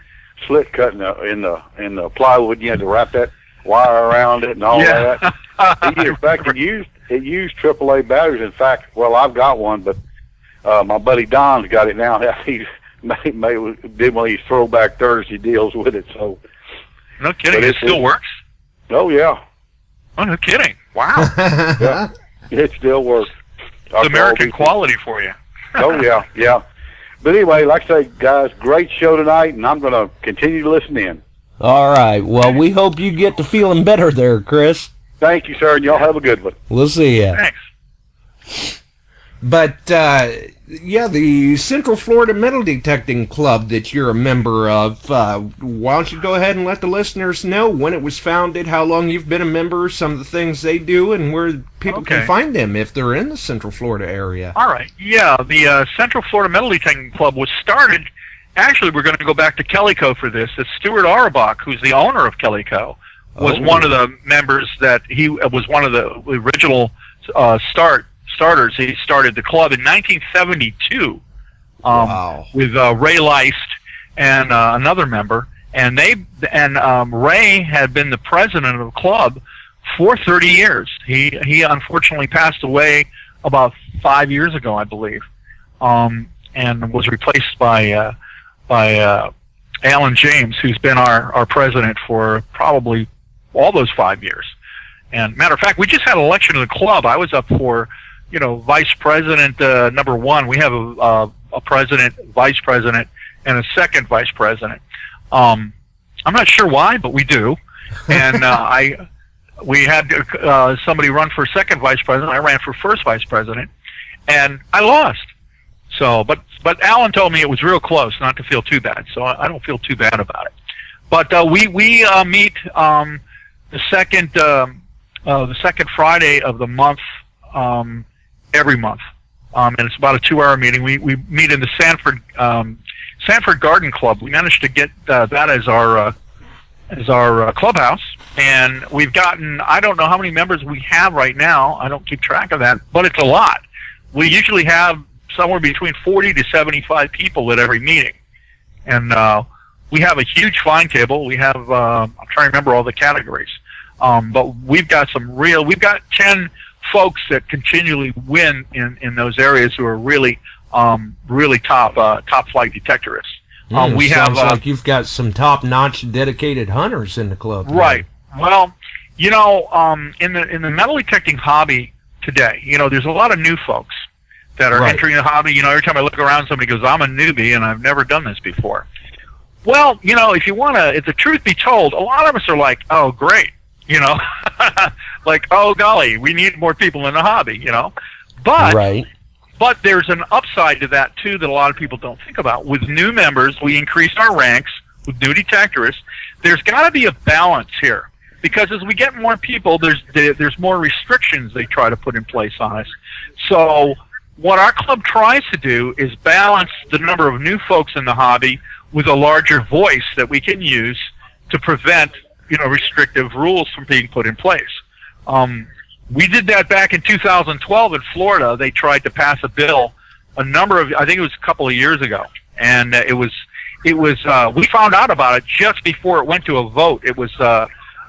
slit cut in the plywood. You had to wrap that wire around it and all that. In fact, remember. it used AAA batteries. In fact, well, I've got one, but my buddy Don's got it now. He's did one of these Throwback Thursday deals with it. So No kidding. It still works? Oh yeah. Oh, no kidding. Wow. Yeah, it still works. It's American quality for you. Oh yeah, yeah. But anyway, like I say, guys, great show tonight, and I'm going to continue to listen in. All right. Well, we hope you get to feeling better there, Chris. Thank you, sir, and y'all have a good one. We'll see ya. Thanks. But, yeah, the Central Florida Metal Detecting Club that you're a member of, why don't you go ahead and let the listeners know when it was founded, how long you've been a member, some of the things they do, and where people can find them if they're in the Central Florida area. All right. Yeah, the Central Florida Metal Detecting Club was started. Actually, we're going to go back to Kellyco for this. It's Stuart Auerbach, who's the owner of Kellyco, was one of the members that he was one of the original starters. He started the club in 1972 with Ray Leist and another member, and Ray had been the president of the club for 30 years. He unfortunately passed away about 5 years ago, I believe, and was replaced by Alan James, who's been our president for probably all those 5 years. And matter of fact, we just had an election in the club. I was up for vice president number one. We have a president, vice president, and a second vice president. I'm not sure why, but we do. And we had somebody run for second vice president. I ran for first vice president, and I lost. So, but Alan told me it was real close, not to feel too bad. So I don't feel too bad about it. But we meet the second Friday of the month. Every month, and it's about a 2-hour meeting. We meet in the Sanford Garden Club. We managed to get that as our clubhouse, and we've gotten, I don't know how many members we have right now. I don't keep track of that, but it's a lot. We usually have somewhere between 40 to 75 people at every meeting, and we have a huge fine table. We have I'm trying to remember all the categories, but we've got 10 folks that continually win in those areas who are really top flight detectorists. We sounds have like you've got some top-notch dedicated hunters in the club. Right. Well, in the metal detecting hobby today, there's a lot of new folks that are entering the hobby. Every time I look around, somebody goes, "I'm a newbie and I've never done this before." Well, if the truth be told, a lot of us are like, "Oh, great." Like, oh golly, we need more people in the hobby, But there's an upside to that too that a lot of people don't think about. With new members, we increase our ranks. With new detectorists, there's got to be a balance here, because as we get more people, there's more restrictions they try to put in place on us. So what our club tries to do is balance the number of new folks in the hobby with a larger voice that we can use to prevent restrictive rules from being put in place. We did that back in 2012 in Florida. They tried to pass a bill I think it was a couple of years ago, and we found out about it just before it went to a vote. It was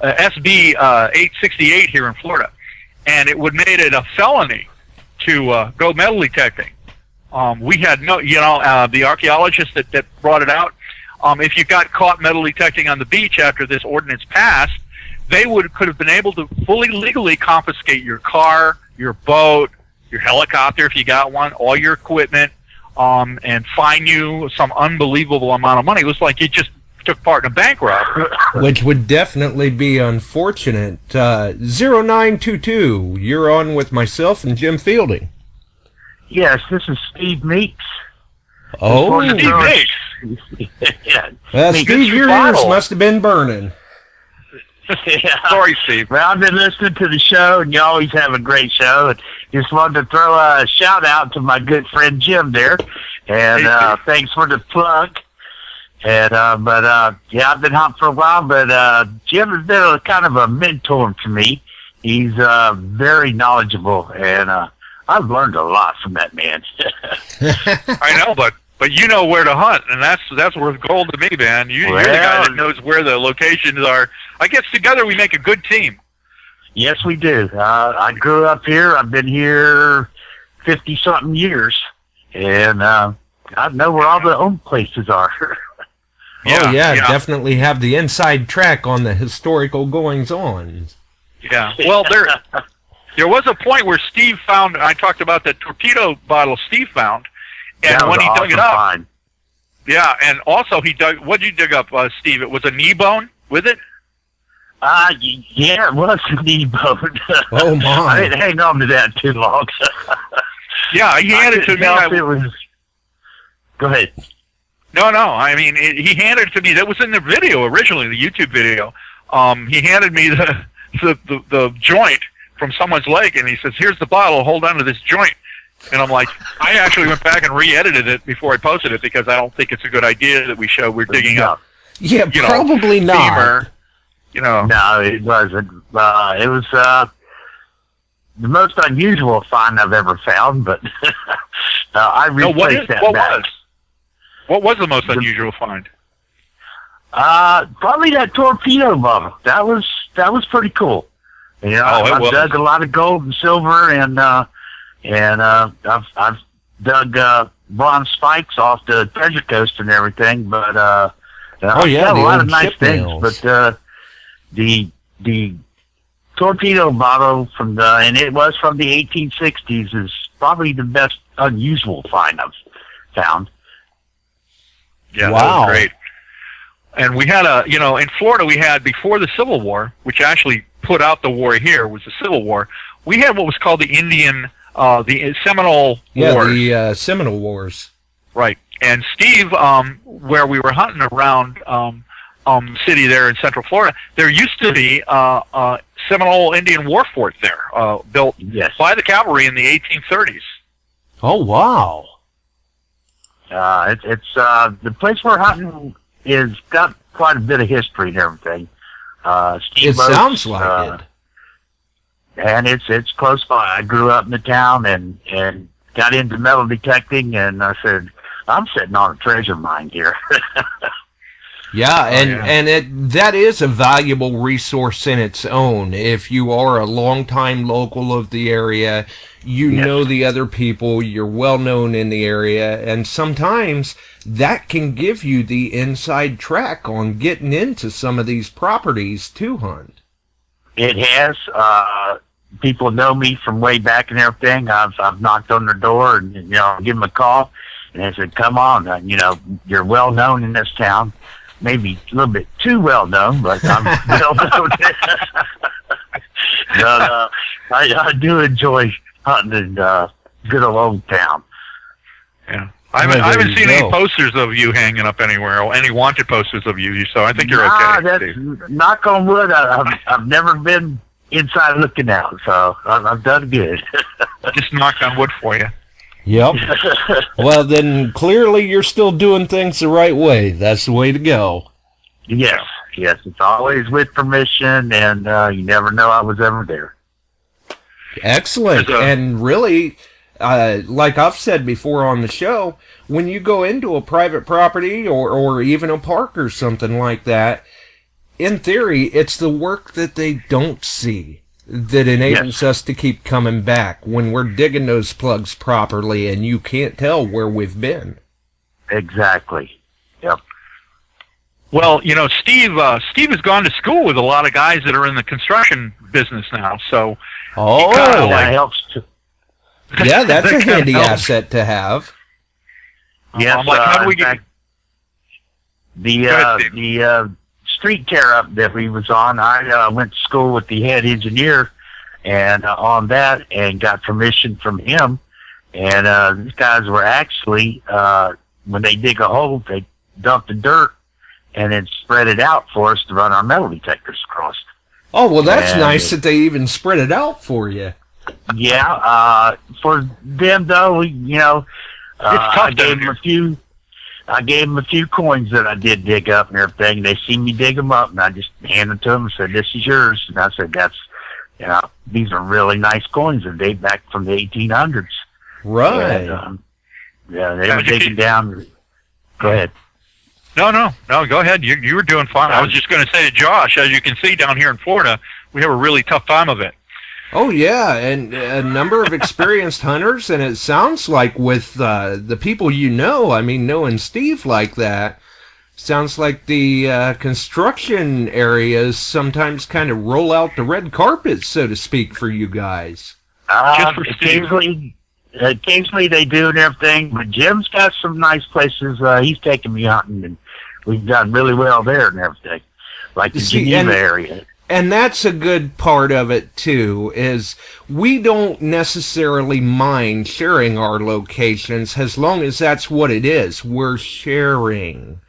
SB 868 here in Florida, and it would made it a felony to go metal detecting. We had the archaeologist that brought it out. If you got caught metal detecting on the beach after this ordinance passed, they could have been able to fully legally confiscate your car, your boat, your helicopter if you got one, all your equipment, and fine you some unbelievable amount of money. It was like you just took part in a bank robbery. Which would definitely be unfortunate. 0922, you're on with myself and Jim Fielding. Yes, this is Steve Meeks. Oh, Steve Meeks. Yeah. Steve, your ears must have been burning. Yeah. Sorry, Steve. Well, I've been listening to the show, and you always have a great show. And just wanted to throw a shout-out to my good friend Jim there. And thanks for the plug. And yeah, I've been hunting for a while, but Jim has been kind of a mentor to me. He's very knowledgeable, and I've learned a lot from that man. I know, but but you know where to hunt, and that's worth gold to me, man. You're the guy that knows where the locations are. I guess together we make a good team. Yes, we do. I grew up here. I've been here 50-something years, and I know where all the old places are. Yeah, definitely have the inside track on the historical goings-on. Yeah, well, there was a point where Steve found, I talked about that torpedo bottle Steve found, and when he dug it up, yeah, and also he dug, what did you dig up, Steve? It was a knee bone with it? Yeah, it was a knee bone. Oh, my. I didn't hang on to that too long. Yeah, he handed it to me. Go ahead. No, I mean, he handed it to me. That was in the video originally, the YouTube video. He handed me the joint from someone's leg, and he says, "Here's the bottle. Hold on to this joint." And I'm like, I actually went back and re-edited it before I posted it because I don't think it's a good idea that we show we're digging up. Yeah, probably not. Femur, No, it wasn't. It was the most unusual find I've ever found, but I replaced that back. What was the most unusual find? Probably that torpedo bottle. That was pretty cool. I've dug a lot of gold and silver, and I've dug bronze spikes off the treasure coast and everything. But I've got a lot of nice things. But the torpedo bottle and it was from the 1860s, is probably the best unusual find I've found. Yeah, wow. That was great. And we had in Florida we had, before the Civil War, which actually put out the war here, was the Civil War, we had what was called the the Seminole Wars. Yeah, the Seminole Wars. Right. And Steve, where we were hunting around the city there in Central Florida, there used to be a Seminole Indian war fort there, built by the cavalry in the 1830s. Oh, wow. It's the place we're hunting is got quite a bit of history and everything. It sounds like it. And it's close by. I grew up in the town and got into metal detecting, and I said, I'm sitting on a treasure mine here. Yeah, and that is a valuable resource in its own. If you are a longtime local of the area, you know the other people, you're well known in the area, and sometimes that can give you the inside track on getting into some of these properties to hunt. It has. People know me from way back and everything. I've knocked on their door and give them a call, and they said, "Come on, you're well known in this town." Maybe a little bit too well known, but I'm well known. But I do enjoy hunting in good old town. Yeah, I haven't seen any posters of you hanging up anywhere, or any wanted posters of you. So I think you're okay. Knock on wood. I've never been inside looking out, so I've done good. Just knocked on wood for you. Yep. Well, then clearly you're still doing things the right way. That's the way to go. Yes. It's always with permission, and you never know I was ever there. Excellent. And really, like I've said before on the show, when you go into a private property or even a park or something like that, in theory, it's the work that they don't see that enables us to keep coming back when we're digging those plugs properly and you can't tell where we've been. Exactly. Yep. Well, Steve has gone to school with a lot of guys that are in the construction business now, so that helps too. Yeah, that's a handy asset to have. Yes, how do we get the street tear up that we was on? I went to school with the head engineer and on that, and got permission from him. And these guys were actually, when they dig a hole, they dump the dirt and then spread it out for us to run our metal detectors across. Oh, well, that's nice that they even spread it out for you. Yeah, for them though, I gave them a few coins that I did dig up and everything. They see me dig them up, and I just handed to them and said, "This is yours." And I said, these are really nice coins that date back from the 1800s. Right. And, they were digging down Go ahead. No, go ahead. You were doing fine. I was just going to say to Josh, as you can see down here in Florida, we have a really tough time of it. Oh, yeah, and a number of experienced hunters, and it sounds like with the people you know, I mean, knowing Steve like that, sounds like the construction areas sometimes kind of roll out the red carpet, so to speak, for you guys. Just for Occasionally they do and everything, but Jim's got some nice places. He's taken me hunting, and we've done really well there and everything, like the Geneva area. And that's a good part of it, too, is we don't necessarily mind sharing our locations as long as that's what it is. We're sharing.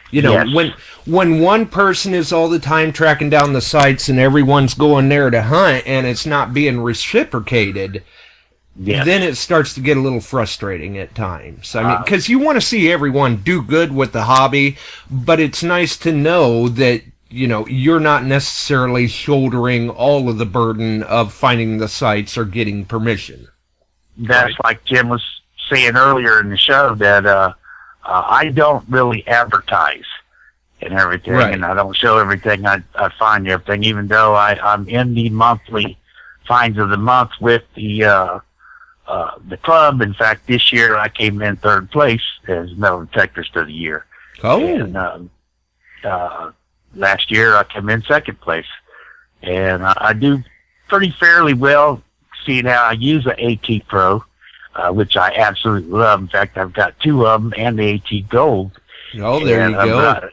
You know, Yes. when one person is all the time tracking down the sites and everyone's going there to hunt and it's not being reciprocated, Yes. then it starts to get a little frustrating at times. I mean, because you want to see everyone do good with the hobby, but it's nice to know that, you know, you're not necessarily shouldering all of the burden of finding the sites or getting permission. That's like Jim was saying earlier in the show, that I don't really advertise and everything, Right. and I don't show everything I find everything, even though I'm in the monthly finds of the month with the club. In fact, this year I came in third place as metal detectors of the year. Oh, And last year I came in second place, and I do pretty fairly well, seeing how I use the AT Pro, which I absolutely love. In fact, I've got two of them and the AT Gold. oh, there you go.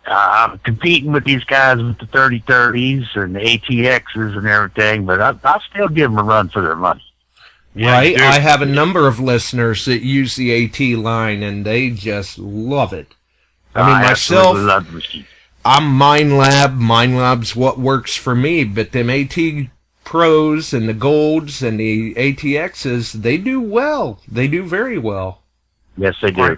I'm competing with these guys with the 3030s and the ATXs and everything, but I still give them a run for their money. Right, I have a number of listeners that use the AT line, and they just love it. I mean, myself, absolutely love the machine. I'm MindLab's what works for me, but them AT Pros and the Golds and the ATXs, they do well. They do very well. Yes, they do.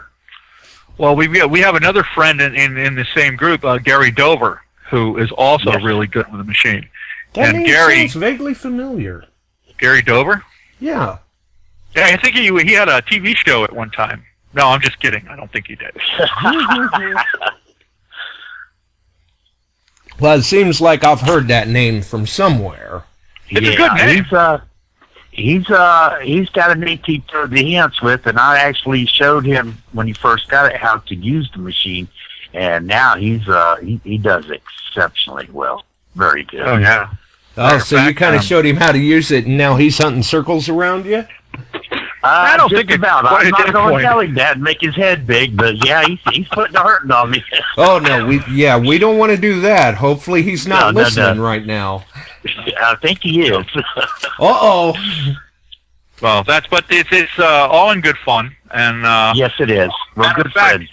Well, we have another friend in the same group, Gary Dover, who is also Yes. really good with the machine. That And name Gary- sounds vaguely familiar. Gary Dover? Yeah. Yeah, I think he had a TV show at one time. No, I'm just kidding. I don't think he did. Well, it seems like I've heard that name from somewhere. It's a good name. He's got an AT Pro that he hunts with, and I actually showed him when he first got it how to use the machine, and now he does exceptionally well. Very good. Oh, yeah. Oh, so you kind of showed him how to use it, and now he's hunting circles around you? I don't think it's about. quite I'm at not that going point. to tell him that and make his head big, but yeah, he's putting a hurting on me. Oh, no, we don't want to do that. Hopefully he's not No. listening right now. I think he is. Uh-oh. Well, but it's all in good fun. And Yes, it is. We're Matter good of fact- friends.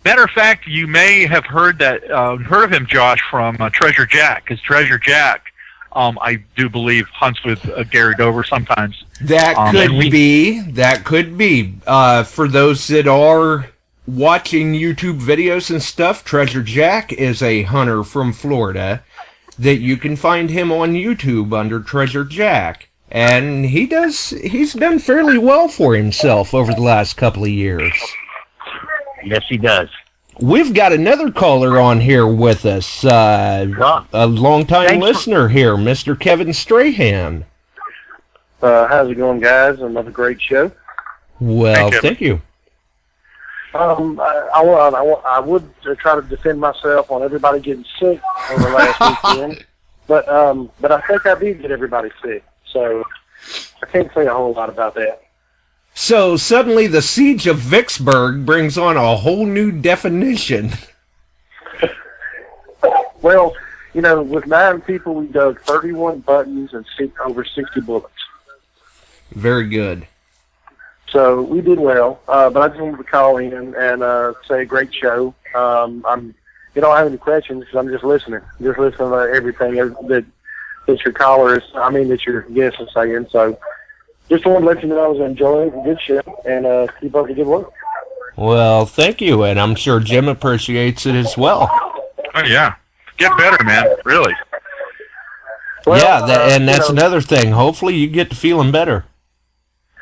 matter of fact, you may have heard of him, Josh, from Treasure Jack. Because Treasure Jack, I do believe, hunts with Gary Dover sometimes. That could be. For those that are watching YouTube videos and stuff, Treasure Jack is a hunter from Florida that you can find him on YouTube under Treasure Jack. And he's done fairly well for himself over the last couple of years. Yes, he does. We've got another caller on here with us, a longtime listener here, Mr. Kevin Strahan. How's it going, guys? Another great show. Well, Hey, thank you. I would try to defend myself on everybody getting sick over last weekend, but I think I did get everybody sick, so I can't say a whole lot about that. So suddenly the siege of Vicksburg brings on a whole new definition. Well, you know, with 9 people, we dug 31 buttons and over 60 bullets. Very good. So we did well, but I just wanted to call in and say great show. You don't have any questions because I'm just listening to everything that your callers, that your guests are saying. So just wanted to let you know I was enjoying a good show and keep up the good work. Well, thank you, and I'm sure Jim appreciates it as well. Oh, yeah. Get better, man. Really. Well, yeah, and that's another thing. Hopefully you get to feeling better.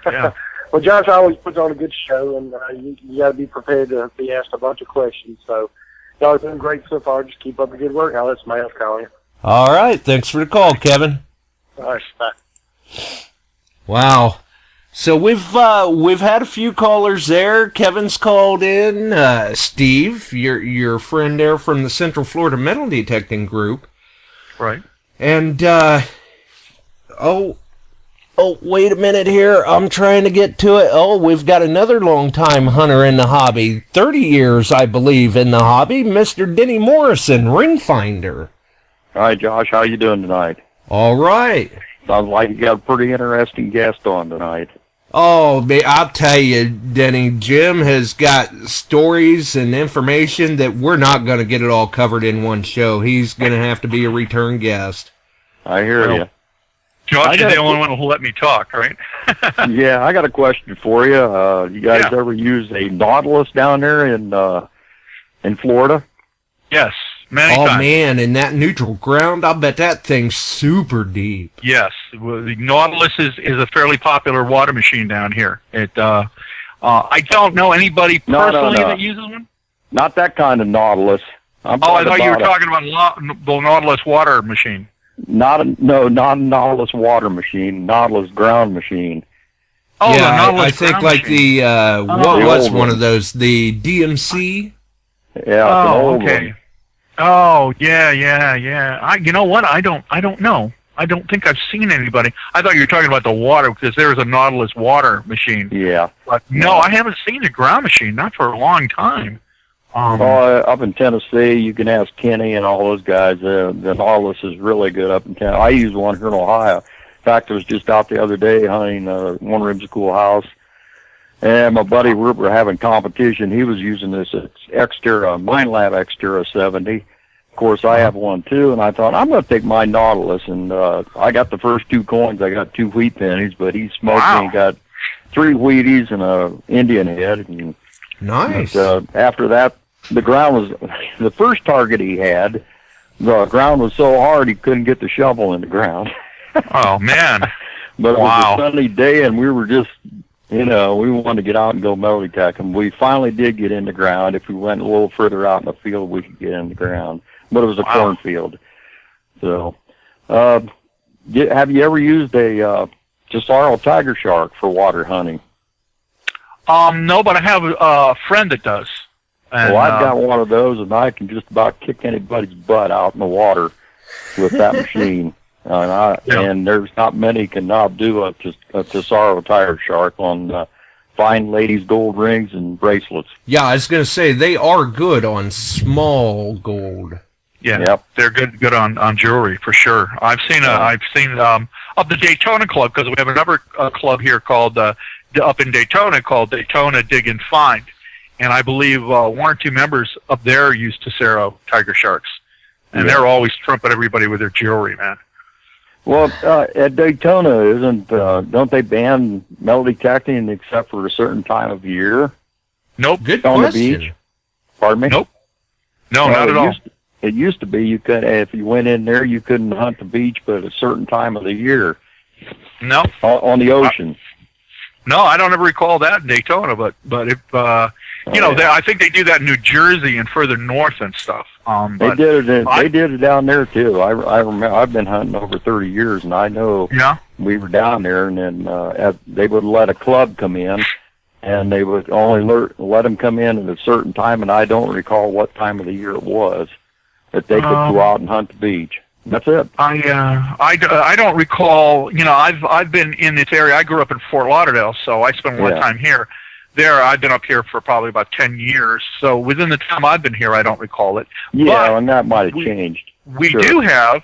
Yeah. Well, Josh always puts on a good show, and you got to be prepared to be asked a bunch of questions. So, y'all are doing great so far. Just keep up the good work. I'll let somebody else call you. All right. Thanks for the call, Kevin. All right, bye. Wow. So we've had a few callers there. Kevin's called in. Steve, your friend there from the Central Florida Metal Detecting Group. Right. And wait a minute here. I'm trying to get to it. Oh, we've got another long-time hunter in the hobby. 30 years, I believe, in the hobby. Mr. Denny Morrison, ring finder. Hi, Josh. How you doing tonight? All right. Sounds like you got a pretty interesting guest on tonight. Oh, I'll tell you, Denny, Jim has got stories and information that we're not going to get it all covered in one show. He's going to have to be a return guest. I hear you. Josh is the only one who'll let me talk, right? Yeah, I got a question for you. You guys ever use a Nautilus down there in Florida? Yes, many times. Oh, man, in that neutral ground, I'll bet that thing's super deep. Yes, well, the Nautilus is a fairly popular water machine down here. I don't know anybody personally that uses one. Not that kind of Nautilus. I thought you were talking about the Nautilus water machine. Not a Nautilus water machine, Nautilus ground machine. Oh, yeah, the Nautilus I think ground like machine. what was one of those? The DMC? Yeah, it's an old one. Oh, yeah. You know what? I don't know. I don't think I've seen anybody. I thought you were talking about the water because there was a Nautilus water machine. Yeah. But no, I haven't seen a ground machine, not for a long time. Up in Tennessee, you can ask Kenny and all those guys. The Nautilus is really good up in Tennessee. I use one here in Ohio. In fact, I was just out the other day hunting one room schoolhouse, and my buddy Rupert were having competition. He was using this Xterra, MindLab Xterra 70. Of course, I have one too, and I thought, I'm going to take my Nautilus, and I got the first 2 coins. I got 2 wheat pennies, but he smoked me and got 3 Wheaties and a Indian head. And, nice. But, after that, the ground was, the first target he had, the ground was so hard he couldn't get the shovel in the ground. Oh, man. But it was a sunny day, and we were just, we wanted to get out and go metal detecting. We finally did get in the ground. If we went a little further out in the field, we could get in the ground. But it was a cornfield. So, have you ever used a Cesaro tiger shark for water hunting? No, but I have a friend that does. And, well, I've got one of those, and I can just about kick anybody's butt out in the water with that machine. And there's not many can outdo a Cesaro tiger shark on fine ladies' gold rings and bracelets. Yeah, I was going to say, they are good on small gold. Yeah, they're good on jewelry for sure. I've seen of the Daytona Club, because we have another club here called up in Daytona called Daytona Dig and Find, and I believe 1 or 2 members up there use Cesaro tiger sharks, and they're always trumping everybody with their jewelry, man. Well, at Daytona, don't they ban metal detecting except for a certain time of year? Nope. Good on question. The beach? Pardon me? Nope. No, not at all. It used to be you could, if you went in there, you couldn't hunt the beach, but at a certain time of the year. No. On the ocean. No, I don't ever recall that in Daytona, but if I think they do that in New Jersey and further north and stuff. They did it down there too. I remember. I've been hunting over 30 years, and I know. Yeah. We were down there, and then they would let a club come in, and they would only let them come in at a certain time, and I don't recall what time of the year it was, that they could go out and hunt the beach. That's it. I don't recall. I've been in this area. I grew up in Fort Lauderdale, so I spent a lot of time here. I've been up here for probably about 10 years. So within the time I've been here, I don't recall it. Yeah, and that might have changed. We do have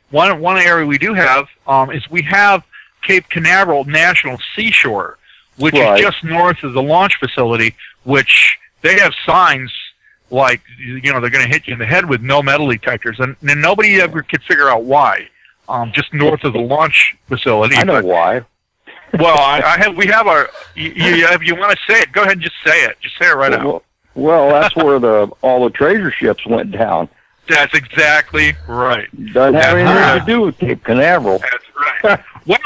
one area we do have is we have Cape Canaveral National Seashore, which is just north of the launch facility, which they have signs like, they're going to hit you in the head with no metal detectors, and nobody ever could figure out why. Just north of the launch facility. I know why. Well, we have our. If you want to say it, go ahead and just say it. Just say it right out. Well, that's where all the treasure ships went down. That's exactly right. Doesn't have anything to do with Cape Canaveral. That's right. Well,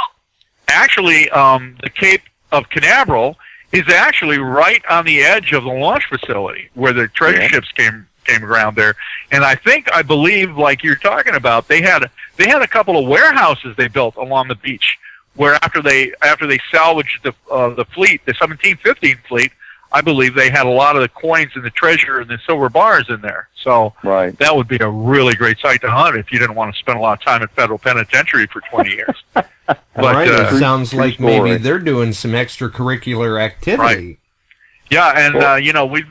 actually, the Cape of Canaveral is actually right on the edge of the launch facility where the treasure ships came around there. And I believe, like you're talking about, they had a couple of warehouses they built along the beach where after they salvaged the fleet, the 1715 fleet, I believe they had a lot of the coins and the treasure and the silver bars in there. So that would be a really great site to hunt if you didn't want to spend a lot of time at federal penitentiary for 20 years. But it sounds like maybe they're doing some extracurricular activity. Right. Yeah, and you know, we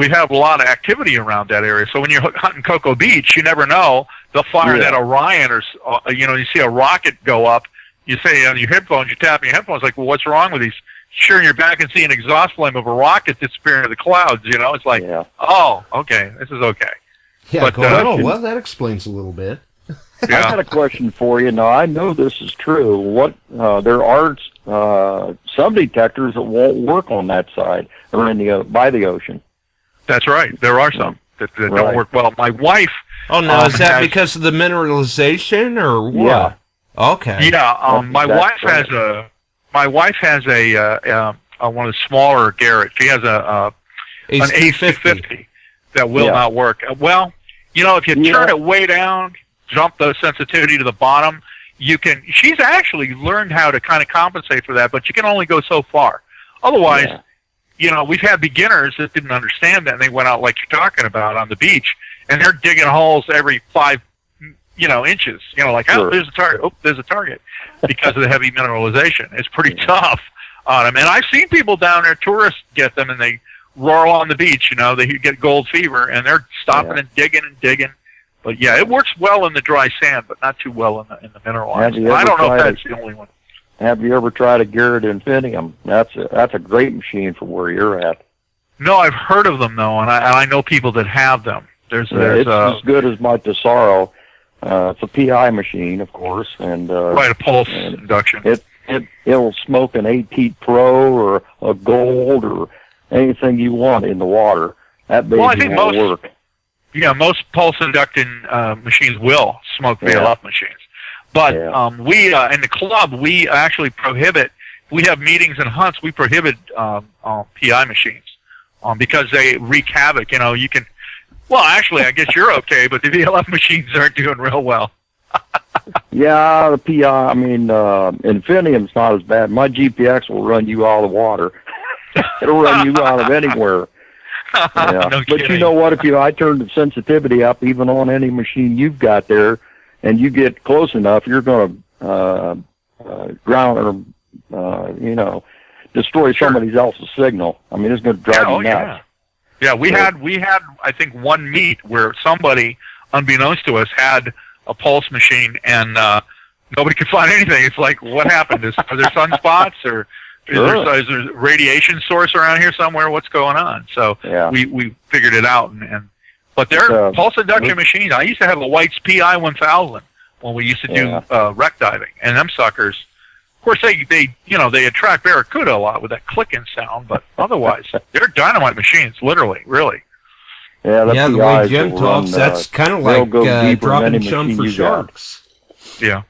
have a lot of activity around that area. So when you're hunting Cocoa Beach, you never know. They'll fire that Orion, or you know, you see a rocket go up. You say on your headphones, you tap your headphones, like, well, what's wrong with these? Sure, you're back and see an exhaust flame of a rocket disappearing into the clouds. You know, it's like, oh, okay, this is okay. Yeah, but, well, that explains a little bit. I got a question for you. Now, I know this is true. What there are some detectors that won't work on that side or in the by the ocean. That's right. There are some that don't work well. My wife. Oh no, is that because of the mineralization or what? Yeah. Okay. Yeah. My wife has a. My wife has a one of the smaller Garrett. She has an Ace-250 that will not work. Well, you know, if you turn it way down, jump the sensitivity to the bottom, you can. She's actually learned how to kind of compensate for that, but you can only go so far. Otherwise, you know, we've had beginners that didn't understand that, and they went out like you're talking about on the beach, and they're digging holes every 5 inches. You know, like, oh, there's a target. Oh, there's a target, because of the heavy mineralization. It's pretty tough on them. And I've seen people down there, tourists get them, and they roar on the beach. You know, they get gold fever, and they're stopping and digging and digging. But yeah, it works well in the dry sand, but not too well in the mineralized. I don't know if that's the only one. Have you ever tried a Garrett Infinium? That's a great machine for where you're at. No, I've heard of them though, and I know people that have them. It's as good as my Tesoro. It's a PI machine, of course, and a pulse induction. It'll smoke an 8-teat Pro or a Gold or anything you want in the water. That baby won't work. Yeah, most pulse induction machines will smoke VLF machines. But we in the club, we actually prohibit. We have meetings and hunts. We prohibit PI machines because they wreak havoc. You know, you can. Well, actually, I guess you're okay, but the VLF machines aren't doing real well. Yeah, the PI. I mean, Infinium's not as bad. My GPX will run you out of water. It'll run you out of anywhere. Yeah. No but kidding. You know what? If I turn the sensitivity up, even on any machine you've got there, and you get close enough, you're going to ground or destroy somebody else's signal. I mean, it's going to drive you nuts. Yeah, we had I think one meet where somebody, unbeknownst to us, had a pulse machine and nobody could find anything. It's like, what happened? Are there sunspots or is there a radiation source around here somewhere? What's going on? So we figured it out and but they're pulse induction machines. I used to have a White's PI 1000 when we used to do wreck diving, and them suckers. Of course, they attract barracuda a lot with that clicking sound, but otherwise, they're dynamite machines, literally, really. Yeah, the way Jim talks, that's kind of like dropping chum for sharks. Yeah.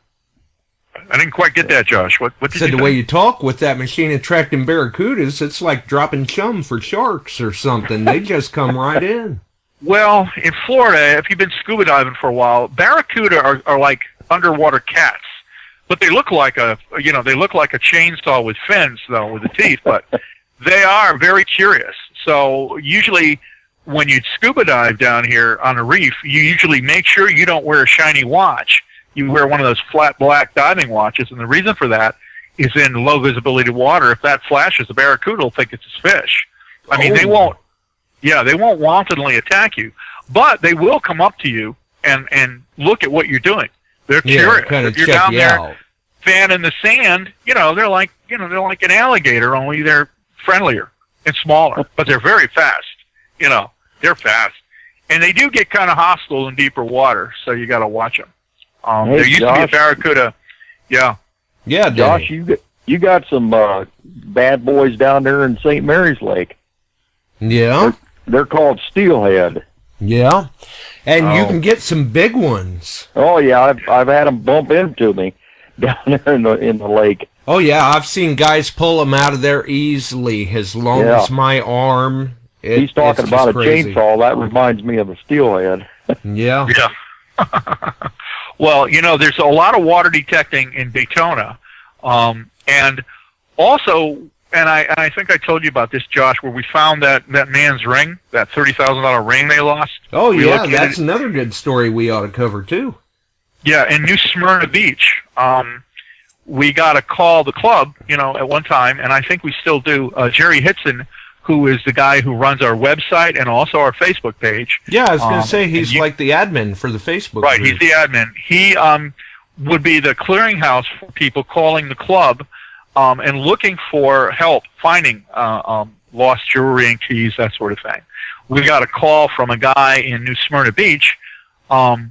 I didn't quite get that, Josh. What did you say? The way you talk with that machine attracting barracudas, it's like dropping chum for sharks or something. They just come right in. Well, in Florida, if you've been scuba diving for a while, barracuda are like underwater cats. But they look like a chainsaw with fins, though, with the teeth. But they are very curious. So usually, when you scuba dive down here on a reef, you usually make sure you don't wear a shiny watch. You wear one of those flat black diving watches, and the reason for that is in low visibility water. If that flashes, the barracuda will think it's a fish. I mean, they won't. Yeah, they won't wantonly attack you, but they will come up to you and look at what you're doing. They're curious. If you're down there fanning the sand, they're like an alligator, only they're friendlier and smaller, but they're very fast. They're fast, and they do get kind of hostile in deeper water, so you got to watch them. There used to be a barracuda. Yeah. Yeah, Josh, you got some bad boys down there in St. Mary's Lake. Yeah. They're called steelhead. Yeah. And you can get some big ones. Oh yeah, I've had them bump into me down there in the lake. Oh, yeah, I've seen guys pull them out of there easily, as long as my arm. He's talking about a crazy chainsaw. That reminds me of a steelhead. Yeah. Yeah. Well, there's a lot of water detecting in Daytona. And also, and I think I told you about this, Josh, where we found that man's ring, that $30,000 ring they lost. Oh, yeah, that's another good story we ought to cover, too. Yeah, in New Smyrna Beach. We got a call, the club, at one time, and I think we still do, Jerry Hitson, who is the guy who runs our website and also our Facebook page. Yeah, I was going to say he's like the admin for the Facebook Right, group. He's the admin. He would be the clearinghouse for people calling the club and looking for help finding lost jewelry and keys, that sort of thing. We got a call from a guy in New Smyrna Beach, and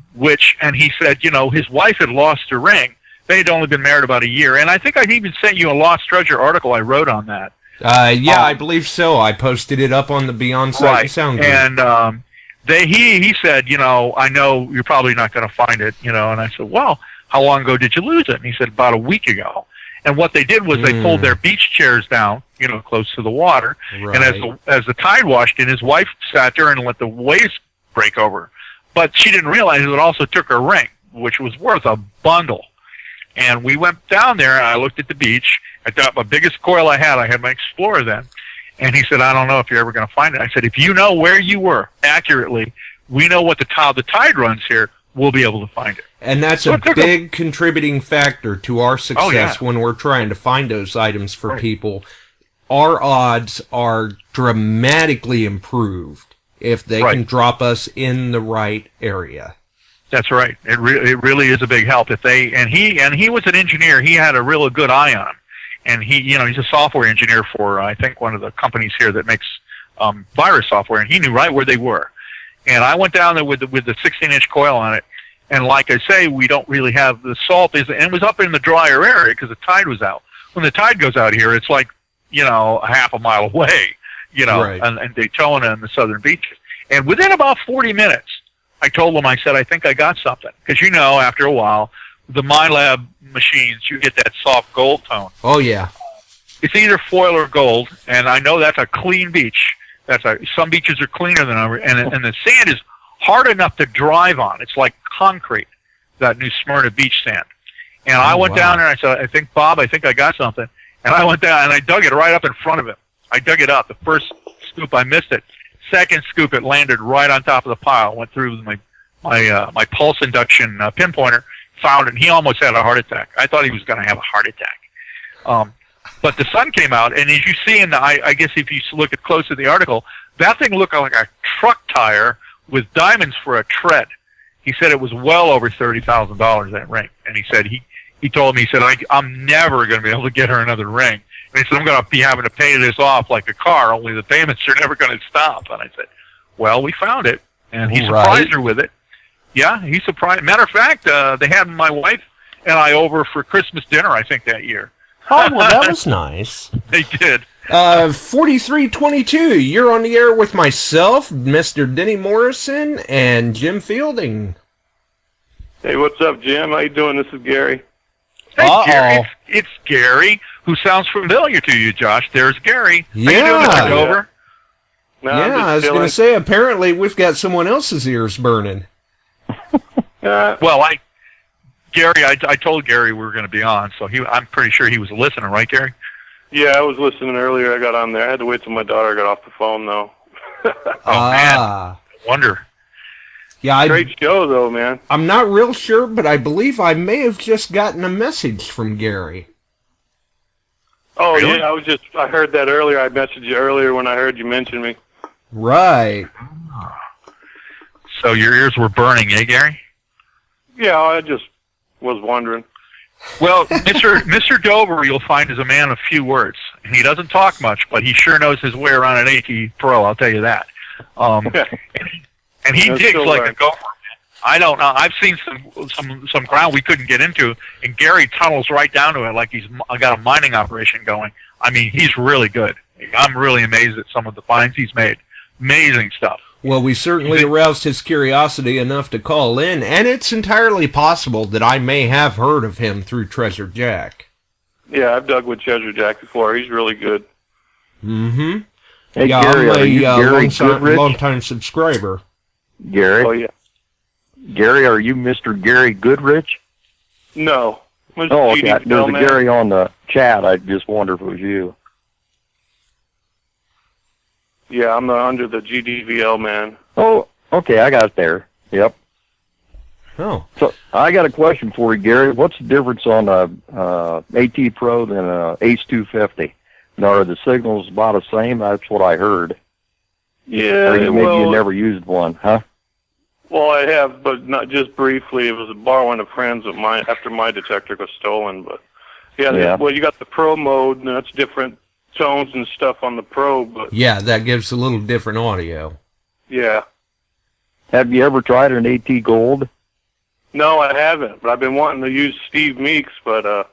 he said, his wife had lost her ring. They had only been married about a year, and I think I even sent you a Lost Treasure article I wrote on that. Yeah, I believe so. I posted it up on the Beyond Sight and Sound group. And he said, I know you're probably not going to find it, and I said, well, how long ago did you lose it? And he said, about a week ago. And what they did was they pulled their beach chairs down, close to the water. Right. And as the tide washed in, his wife sat there and let the waves break over. But she didn't realize it also took her ring, which was worth a bundle. And we went down there, and I looked at the beach. I got my biggest coil I had my Explorer then. And he said, I don't know if you're ever going to find it. I said, if you know where you were accurately, we know what the tide runs here, we'll be able to find it. And that's a big contributing factor to our success when we're trying to find those items for people. Our odds are dramatically improved if they can drop us in the right area. That's right. It really is a big help if they and he was an engineer. He had a real good eye on him, and he's a software engineer for I think one of the companies here that makes virus software, and he knew right where they were. And I went down there with the 16-inch coil on it, and like I say, we don't really have the salt and it was up in the drier area because the tide was out. When the tide goes out here, it's like a half a mile away, and Daytona and the southern beaches. And within about 40 minutes. I told him, I said, I think I got something. Because, after a while, the MyLab machines, you get that soft gold tone. Oh, yeah. It's either foil or gold, and I know that's a clean beach. Some beaches are cleaner than others, and the sand is hard enough to drive on. It's like concrete, that New Smyrna beach sand. And I went down there, and I said, Bob, I think I got something. And I went down, and I dug it right up in front of him. I dug it up. The first scoop, I missed it. Second scoop, it landed right on top of the pile. Went through my pulse induction pinpointer, found it, and he almost had a heart attack. I thought he was going to have a heart attack. But the sun came out, and as you see I guess if you look at close at the article, that thing looked like a truck tire with diamonds for a tread. He said it was well over $30,000, that ring. And he said he told me, he said, I'm never going to be able to get her another ring. And he said, I'm going to be having to pay this off like a car, only the payments are never going to stop. And I said, well, we found it. And he surprised her with it. Yeah, he surprised. Matter of fact, they had my wife and I over for Christmas dinner, I think, that year. Oh, well, that was nice. They did. 4322, you're on the air with myself, Mr. Denny Morrison, and Jim Fielding. Hey, what's up, Jim? How you doing? This is Gary. Hey, Gary. It's Gary, who sounds familiar to you, Josh. There's Gary. Yeah. How you doing, October? No, I was going to say, apparently we've got someone else's ears burning. Well, Gary, I told Gary we were going to be on, so I'm pretty sure he was listening, right, Gary? Yeah, I was listening earlier. I got on there. I had to wait till my daughter got off the phone, though. Man. Wonder. Yeah, great show, though, man. I'm not real sure, but I believe I may have just gotten a message from Gary. Oh, really? Yeah, I heard that earlier. I messaged you earlier when I heard you mention me. Right. So your ears were burning, eh, Gary? Yeah, I just was wondering. Well, Mr. Dover, you'll find, is a man of few words. He doesn't talk much, but he sure knows his way around an AT Pro, I'll tell you that. And he digs like a gopher, man. I don't know. I've seen some ground we couldn't get into, and Gary tunnels right down to it like he's got a mining operation going. I mean, he's really good. I'm really amazed at some of the finds he's made. Amazing stuff. Well, we certainly aroused his curiosity enough to call in, and it's entirely possible that I may have heard of him through Treasure Jack. Yeah, I've dug with Treasure Jack before. He's really good. Mm-hmm. Hey, Yeah, Gary, I'm are you Gary Goodrich? long-time subscriber. Gary? Oh, yeah. Gary, are you Mr. Gary Goodrich? No. Oh, okay. There's a man. Gary on the chat. I just wonder if it was you. Yeah, I'm under the GDVL man. Oh, okay. I got it there. Yep. Oh. So I got a question for you, Gary. What's the difference on a AT Pro than a Ace 250? Now, are the signals about the same? That's what I heard. Yeah, Or maybe you never used one, huh? Well, I have, but not just briefly. It was borrowing a friend's of mine after my detector got stolen. But yeah. Well, you got the Pro mode, and that's different tones and stuff on the Pro. But yeah, that gives a little different audio. Yeah. Have you ever tried an AT Gold? No, I haven't. But I've been wanting to use Steve Meeks, but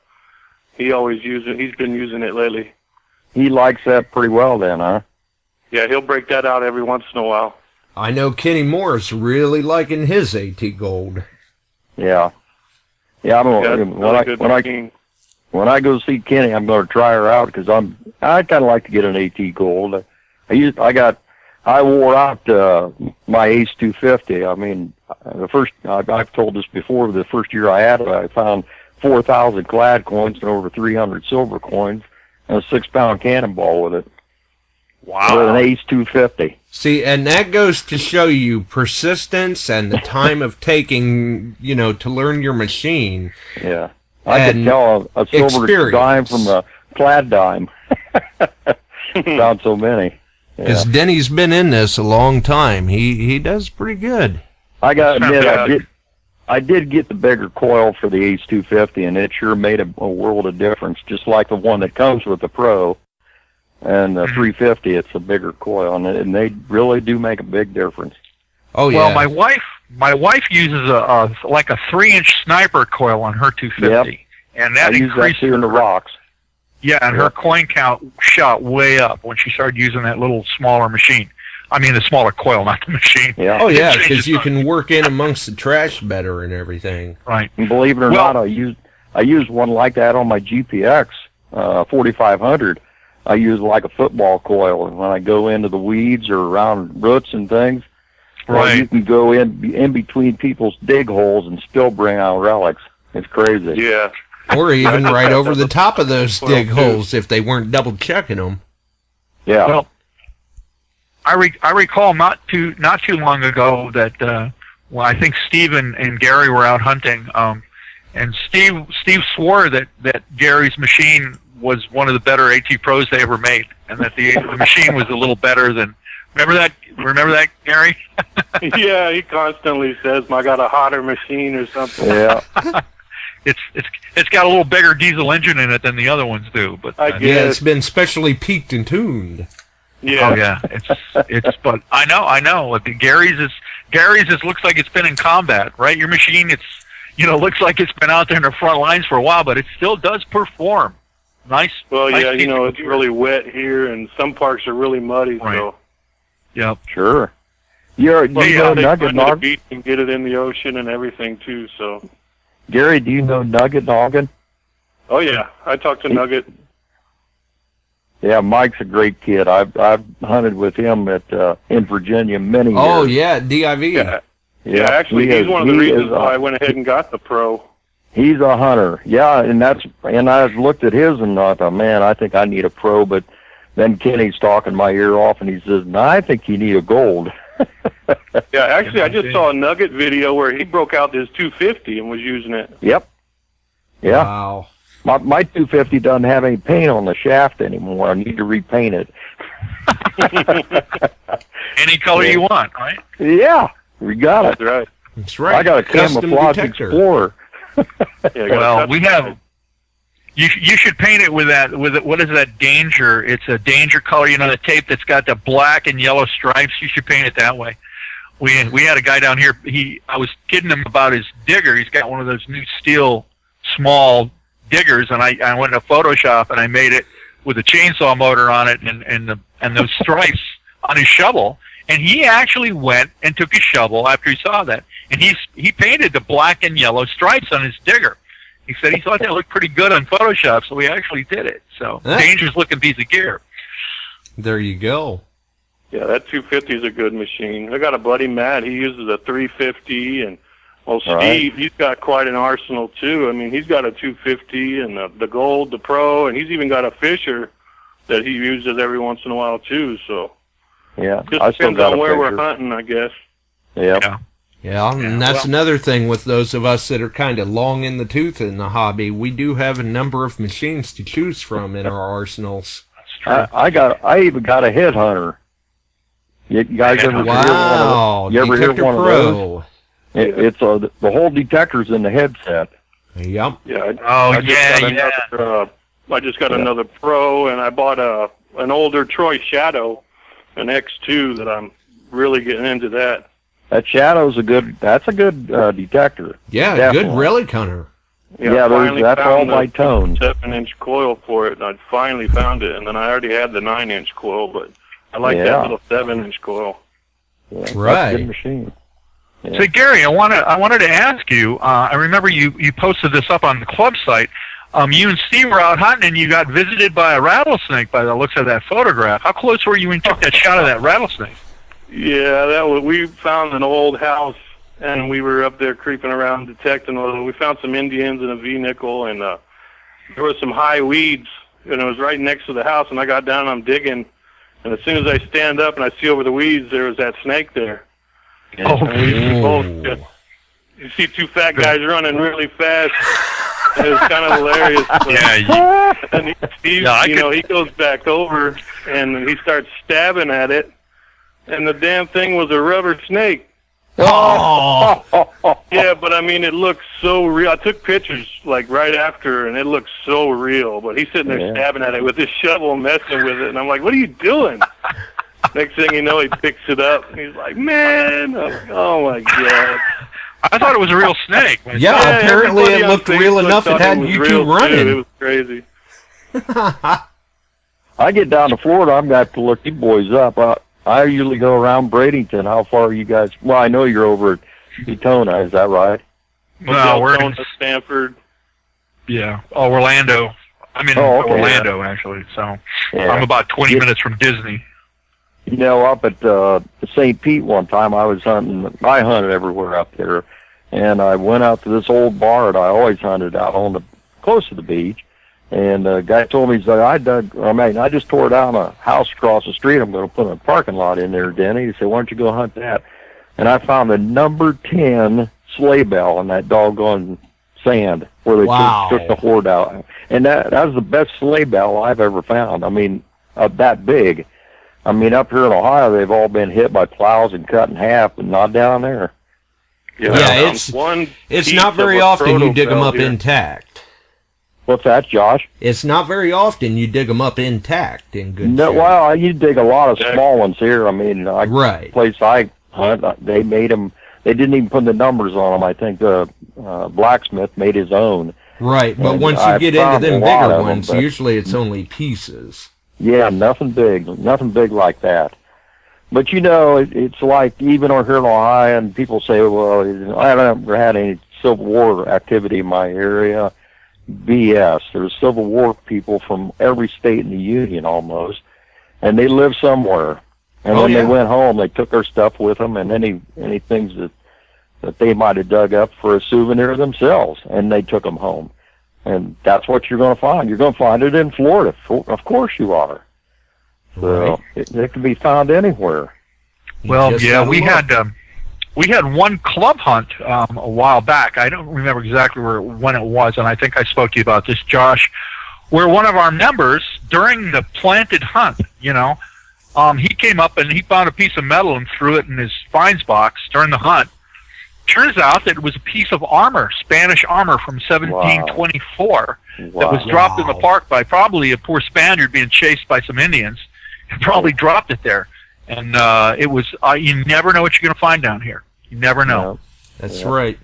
he's been using it lately. He likes that pretty well, then, huh? Yeah, he'll break that out every once in a while. I know Kenny Morris really liking his AT Gold. Yeah. Yeah, when I go see Kenny, I'm going to try her out because I kind of like to get an AT Gold. I wore out my Ace 250. I mean, I've told this before. The first year I had it, I found 4,000 clad coins and over 300 silver coins and a 6-pound cannonball with it. Wow. With an Ace 250. See, and that goes to show you persistence and the time of taking, to learn your machine. Yeah. I could tell a silver dime from a plaid dime. Found so many. Because Denny's been in this a long time. He does pretty good. I got to admit, I did get the bigger coil for the Ace 250, and it sure made a world of difference, just like the one that comes with the Pro. And the 350, it's a bigger coil, and they really do make a big difference. Oh yeah. Well, my wife uses like a 3-inch sniper coil on her 250, and that I use that too in the rocks. Yeah, and her coin count shot way up when she started using that little smaller machine. I mean, the smaller coil, not the machine. Yeah. Oh yeah, because you can work in amongst the trash better and everything. Right. And believe it or not, I used one like that on my GPX 4500. I use like a football coil, and when I go into the weeds or around roots and things, well, you can go in between people's dig holes and still bring out relics. It's crazy. Yeah. Or even right over the top of those dig holes if they weren't double checking them. Yeah. Well, I recall not too long ago that I think Steve and Gary were out hunting, and Steve swore that Gary's machine was one of the better AT Pros they ever made, and that the machine was a little better than. Remember that, Gary? Yeah, he constantly says, "I got a hotter machine" or something. Yeah. It's got a little bigger diesel engine in it than the other ones do, but yeah, it's been specially peaked and tuned. Yeah. Oh yeah, it's but I know. Like Gary's looks like it's been in combat, right? Your machine, looks like it's been out there in the front lines for a while, but it still does perform. Nice. Well, nice yeah, it's really wet here, and some parts are really muddy. Right. So. Yep. Sure. You know Nugget Noggin? Beach and get it in the ocean and everything too. So. Gary, do you know Nugget Noggin? Oh yeah, I talked to Nugget. Yeah, Mike's a great kid. I've hunted with him in Virginia many years. Oh yeah, DIV. Yeah, actually, he's one of the reasons why I went ahead and got the Pro. He's a hunter. Yeah, and I looked at his and thought, man, I think I need a Pro. But then Kenny's talking my ear off, and he says, no, I think you need a Gold. Yeah, actually, I just saw a Nugget video where he broke out his 250 and was using it. Yep. Yeah. Wow. My 250 doesn't have any paint on the shaft anymore. I need to repaint it. Any color you want, right? Yeah, we got it. That's right. That's right. I got a Custom camouflage detector. Explorer. Well, we have. You should paint it with that. What is that? Danger. It's a Danger color. The tape that's got the black and yellow stripes. You should paint it that way. We had a guy down here. I was kidding him about his digger. He's got one of those new steel small diggers, and I went to Photoshop and I made it with a chainsaw motor on it and those stripes on his shovel. And he actually went and took his shovel after he saw that, and he painted the black and yellow stripes on his digger. He said he thought that looked pretty good on Photoshop, so we actually did it. So, dangerous looking piece of gear. There you go. Yeah, that 250 is a good machine. I got a buddy, Matt. He uses a 350, and Steve, he's got quite an arsenal too. I mean, he's got a 250 and the Gold, the Pro, and he's even got a Fisher that he uses every once in a while too. So yeah, just depends on where we're hunting, I guess. Yeah. Yeah, and that's another thing with those of us that are kind of long in the tooth in the hobby. We do have a number of machines to choose from in our arsenals. I even got a headhunter. You guys ever hear one of those? You ever hear one of those? It's the whole detector's in the headset. Yep. Yeah. I just got another Pro, and I bought an older Troy Shadow, an X2 that I'm really getting into that. That Shadow's a good detector. Yeah, definitely. Good relic hunter. Yeah, that's all by tone. 7-inch coil for it, and I finally found it. And then I already had the 9-inch coil, but I like that little 7-inch coil. Yeah, right. That's a good machine. Yeah. So Gary, I wanted to ask you. I remember you posted this up on the club site. You and Steve were out hunting, and you got visited by a rattlesnake. By the looks of that photograph, how close were you when you took that shot of that rattlesnake? Yeah, we found an old house, and we were up there creeping around detecting. We found some Indians and a V-nickel, and there were some high weeds, and it was right next to the house. And I got down, and I'm digging, and as soon as I stand up and I see over the weeds, there was that snake there. And you see two fat guys running really fast. It was kind of hilarious. And Steve, he goes back over and he starts stabbing at it, and the damn thing was a rubber snake. Oh! Yeah, but I mean, it looks so real. I took pictures like right after, and it looks so real. But he's sitting there stabbing at it with his shovel, messing with it, and I'm like, "What are you doing?" Next thing you know, he picks it up, and he's like, "Man, oh my god!" I thought it was a real snake. Yeah, apparently it looked real enough. It had you two running. It was crazy. I get down to Florida, I'm got to look you boys up. I usually go around Bradenton. How far are you guys? Well, I know you're over at Daytona. Is that right? Well, we're in Stanford. Yeah. Oh, Orlando. I'm in Orlando, actually. So I'm about 20 minutes from Disney. You know, up at St. Pete one time, I was hunting. I hunted everywhere up there, and I went out to this old bar that I always hunted out on close to the beach. And the guy told me, he said, I just tore down a house across the street. I'm going to put a parking lot in there, Denny. He said, why don't you go hunt that? And I found the number 10 sleigh bell in that doggone sand where they took the horde out. And that was the best sleigh bell I've ever found. I mean, that big. I mean, up here in Ohio, they've all been hit by plows and cut in half, but not down there. Yeah, it's not very often you dig them up intact. What's that, Josh? It's not very often you dig them up intact in good shape. Well, you dig a lot of small ones here. I mean, place I hunt, they made them. They didn't even put the numbers on them. I think the blacksmith made his own. Right, but once you get into them bigger ones, usually it's only pieces. Yeah, nothing big like that. But you know, it's like even over here in Ohio, and people say, well, I haven't ever had any Civil War activity in my area. BS. There's Civil War people from every state in the Union almost, and they live somewhere. And when they went home, they took their stuff with them, and any things that they might have dug up for a souvenir themselves, and they took them home. And that's what you're going to find. You're going to find it in Florida. Of course you are. So it can be found anywhere. Well, yeah, we had one club hunt a while back. I don't remember exactly when it was, and I think I spoke to you about this, Josh, where one of our members, during the planted hunt, he came up and he found a piece of metal and threw it in his finds box during the hunt. Turns out that it was a piece of armor, Spanish armor from 1724, that was dropped in the park by probably a poor Spaniard being chased by some Indians, and probably dropped it there. And it was, you never know what you're going to find down here. You never know. That's right.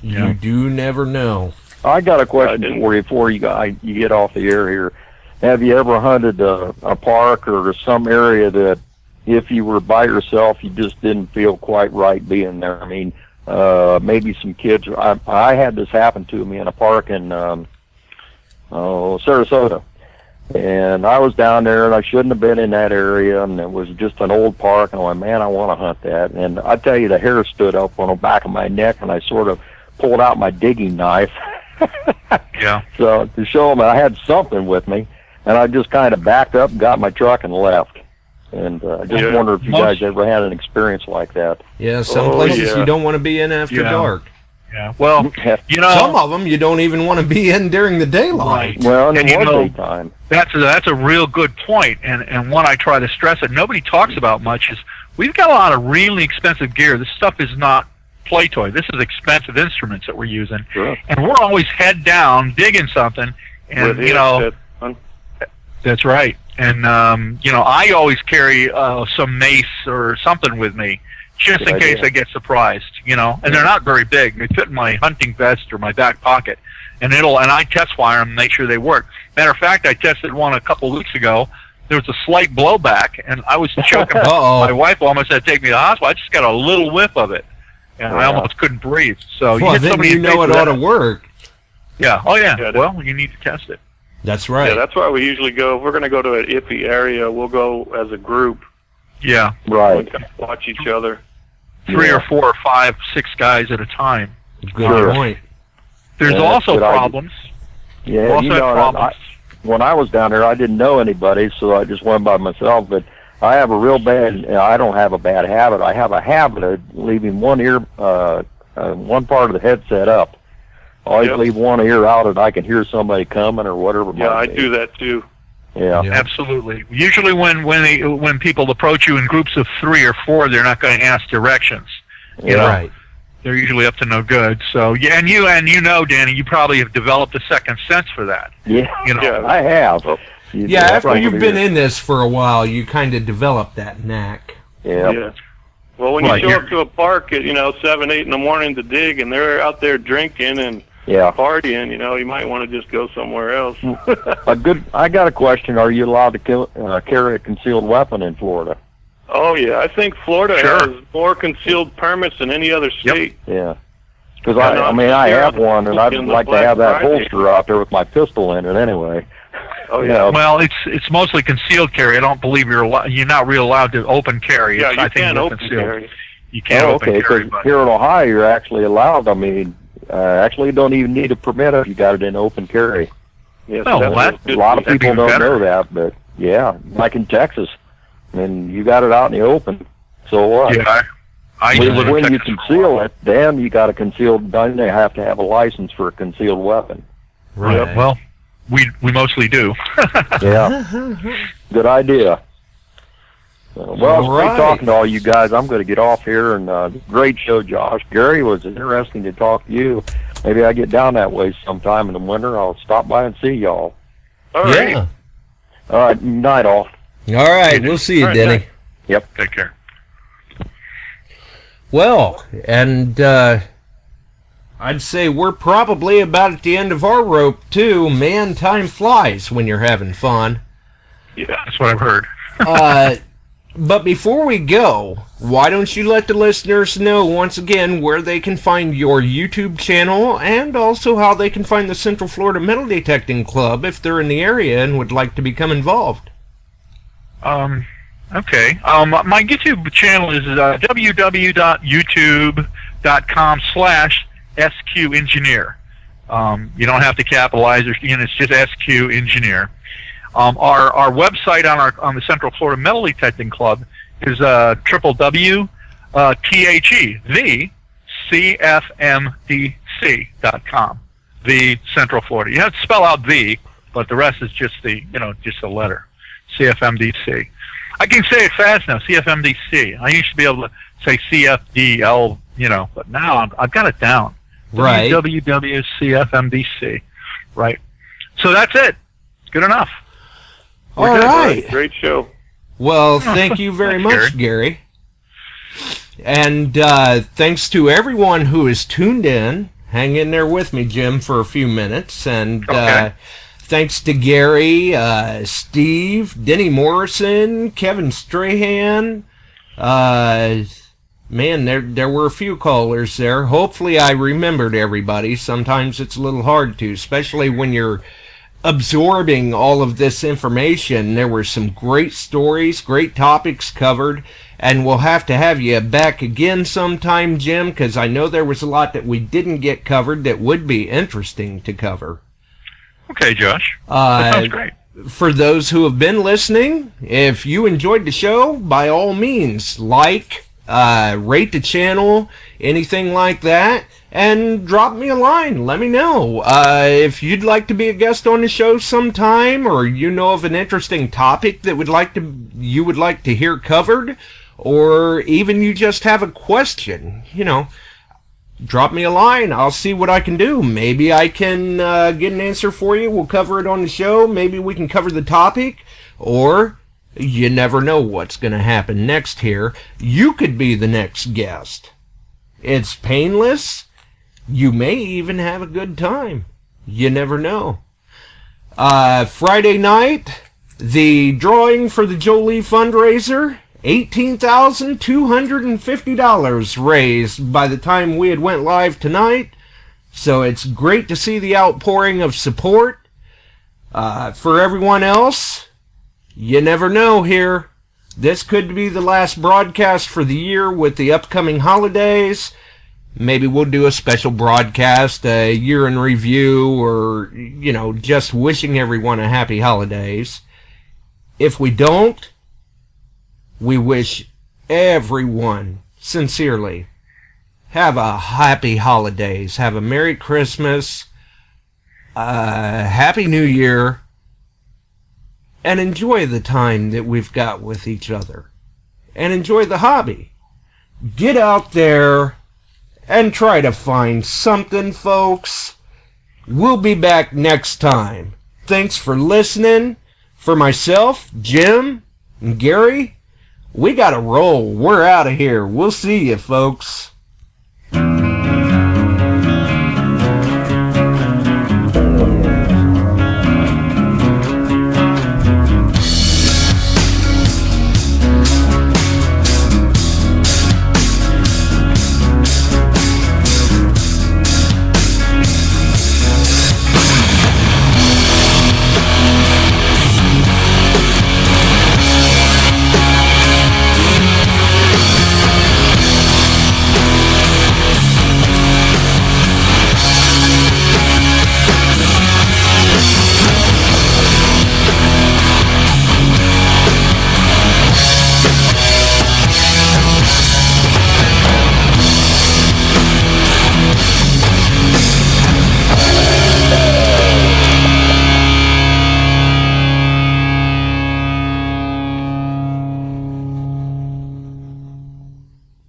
You do never know. I got a question for you before you get off the air here. Have you ever hunted a park or some area that if you were by yourself, you just didn't feel quite right being there? I mean, maybe some kids. I had this happen to me in a park in Sarasota. And I was down there, and I shouldn't have been in that area, and it was just an old park, and I went, man, I want to hunt that. And I tell you, the hair stood up on the back of my neck, and I sort of pulled out my digging knife. Yeah. So to show them I had something with me, and I just kind of backed up, got my truck, and left. And I just wonder if you guys ever had an experience like that. Yeah, some places you don't want to be in after dark. Yeah, well, you know, some of them you don't even want to be in during the daylight. Right. Well, in And the you know, daytime. That's a real good point, and one I try to stress that nobody talks about much is we've got a lot of really expensive gear. This stuff is not play toy. This is expensive instruments that we're using, and we're always head down digging something, and you know, that's right. And you know, I always carry some mace or something with me, just in case I get surprised, you know, and they're not very big. They fit in my hunting vest or my back pocket, and I test fire them and make sure they work. Matter of fact, I tested one a couple of weeks ago. There was a slight blowback, and I was choking. My wife almost had to take me to the hospital. I just got a little whiff of it, and I almost couldn't breathe. So well, then you know it ought to work. Yeah. Oh, yeah. Well, you need to test it. That's right. Yeah, that's why we usually go. If we're going to go to an iffy area, we'll go as a group. Yeah. Right. Watch each other. 3 or 4 or 5, 6 guys at a time. Good point. There's also problems. Yeah, you know, when I was down there, I didn't know anybody, so I just went by myself. But I have a real bad. I don't have a bad habit. I have a habit of leaving one ear, one part of the headset up. I always leave one ear out, and I can hear somebody coming or whatever. Yeah, I do that too. Yeah, absolutely. Usually, when people approach you in groups of 3 or 4, they're not going to ask directions. You know? Right. They're usually up to no good. So yeah, and you know, Danny, you probably have developed a second sense for that. Yeah, you know, I have. Yeah, after you've been in this for a while, you kind of develop that knack. Yeah. Well, when you show up to a park at 7, 8 in the morning to dig, and they're out there drinking and partying, you might want to just go somewhere else. I got a question. Are you allowed to carry a concealed weapon in Florida? Oh, yeah. I think Florida has more concealed permits than any other state. Yeah. Because, I have one, and I'd like to have that holster out there with my pistol in it anyway. Oh, yeah. Well, it's mostly concealed carry. I don't believe you're not really allowed to open carry. Yeah, you can't open carry. You can't open carry. Because here in Ohio, you're actually allowed. I mean, actually, you don't even need a permit if you got it in open carry. Yes, a lot of people don't know that, but yeah, like in Texas. I mean, you got it out in the open, so what? Yeah, when you conceal it, then you got a concealed. Then they have to have a license for a concealed weapon. Right. Yeah, well, we mostly do. Yeah. Good idea. Well, it's great talking to all you guys. I'm going to get off here, and great show, Josh. Gary, was interesting to talk to you. Maybe I get down that way sometime in the winter. I'll stop by and see y'all. All right. Yeah. All right. Night all. All right, we'll see you, Denny. Yep. Take care. Well, and I'd say we're probably about at the end of our rope, too. Man, time flies when you're having fun. Yeah, that's what I've heard. But before we go, why don't you let the listeners know once again where they can find your YouTube channel and also how they can find the Central Florida Metal Detecting Club if they're in the area and would like to become involved. Okay. My YouTube channel is www.youtube.com/SQEngineer. You don't have to capitalize, it's just SQ Engineer. Our website on the Central Florida Metal Detecting Club is www.CFMDC.com. The Central Florida. You have to spell out the, but the rest is just the letter. CFMDC. I can say it fast now, CFMDC. I used to be able to say CFDL, but now I've got it down. Right. www.CFMDC. Right. So that's it. It's good enough. All right. Great show. Well, thank you very much, Gary. And thanks to everyone who has tuned in. Hang in there with me, Jim, for a few minutes. And thanks to Gary, Steve, Denny Morrison, Kevin Strahan, Man, there were a few callers there. Hopefully I remembered everybody. Sometimes it's a little hard to, especially when you're absorbing all of this information. There were some great stories, great topics covered, and we'll have to have you back again sometime, Jim, because I know there was a lot that we didn't get covered that would be interesting to cover. Okay, Josh. That sounds great. For those who have been listening, if you enjoyed the show, by all means, rate the channel, anything like that, and drop me a line. Let me know if you'd like to be a guest on the show sometime, or you know of an interesting topic that you would like to hear covered, or even you just have a question. Drop me a line. I'll see what I can do. Maybe I can get an answer for you. We'll cover it on the show. Maybe we can cover the topic, or you never know what's going to happen next here. You could be the next guest. It's painless. You may even have a good time. You never know. Friday night, the drawing for the Jolie fundraiser, $18,250 raised by the time we had went live tonight. So it's great to see the outpouring of support. For everyone else, you never know here. This could be the last broadcast for the year with the upcoming holidays. Maybe we'll do a special broadcast, a year in review, or, just wishing everyone a happy holidays. If we don't, we wish everyone, sincerely, have a happy holidays. Have a Merry Christmas, Happy New Year, and enjoy the time that we've got with each other. And enjoy the hobby. Get out there and try to find something, folks. We'll be back next time. Thanks for listening. For myself, Jim, and Gary, we gotta roll. We're out of here. We'll see you, folks.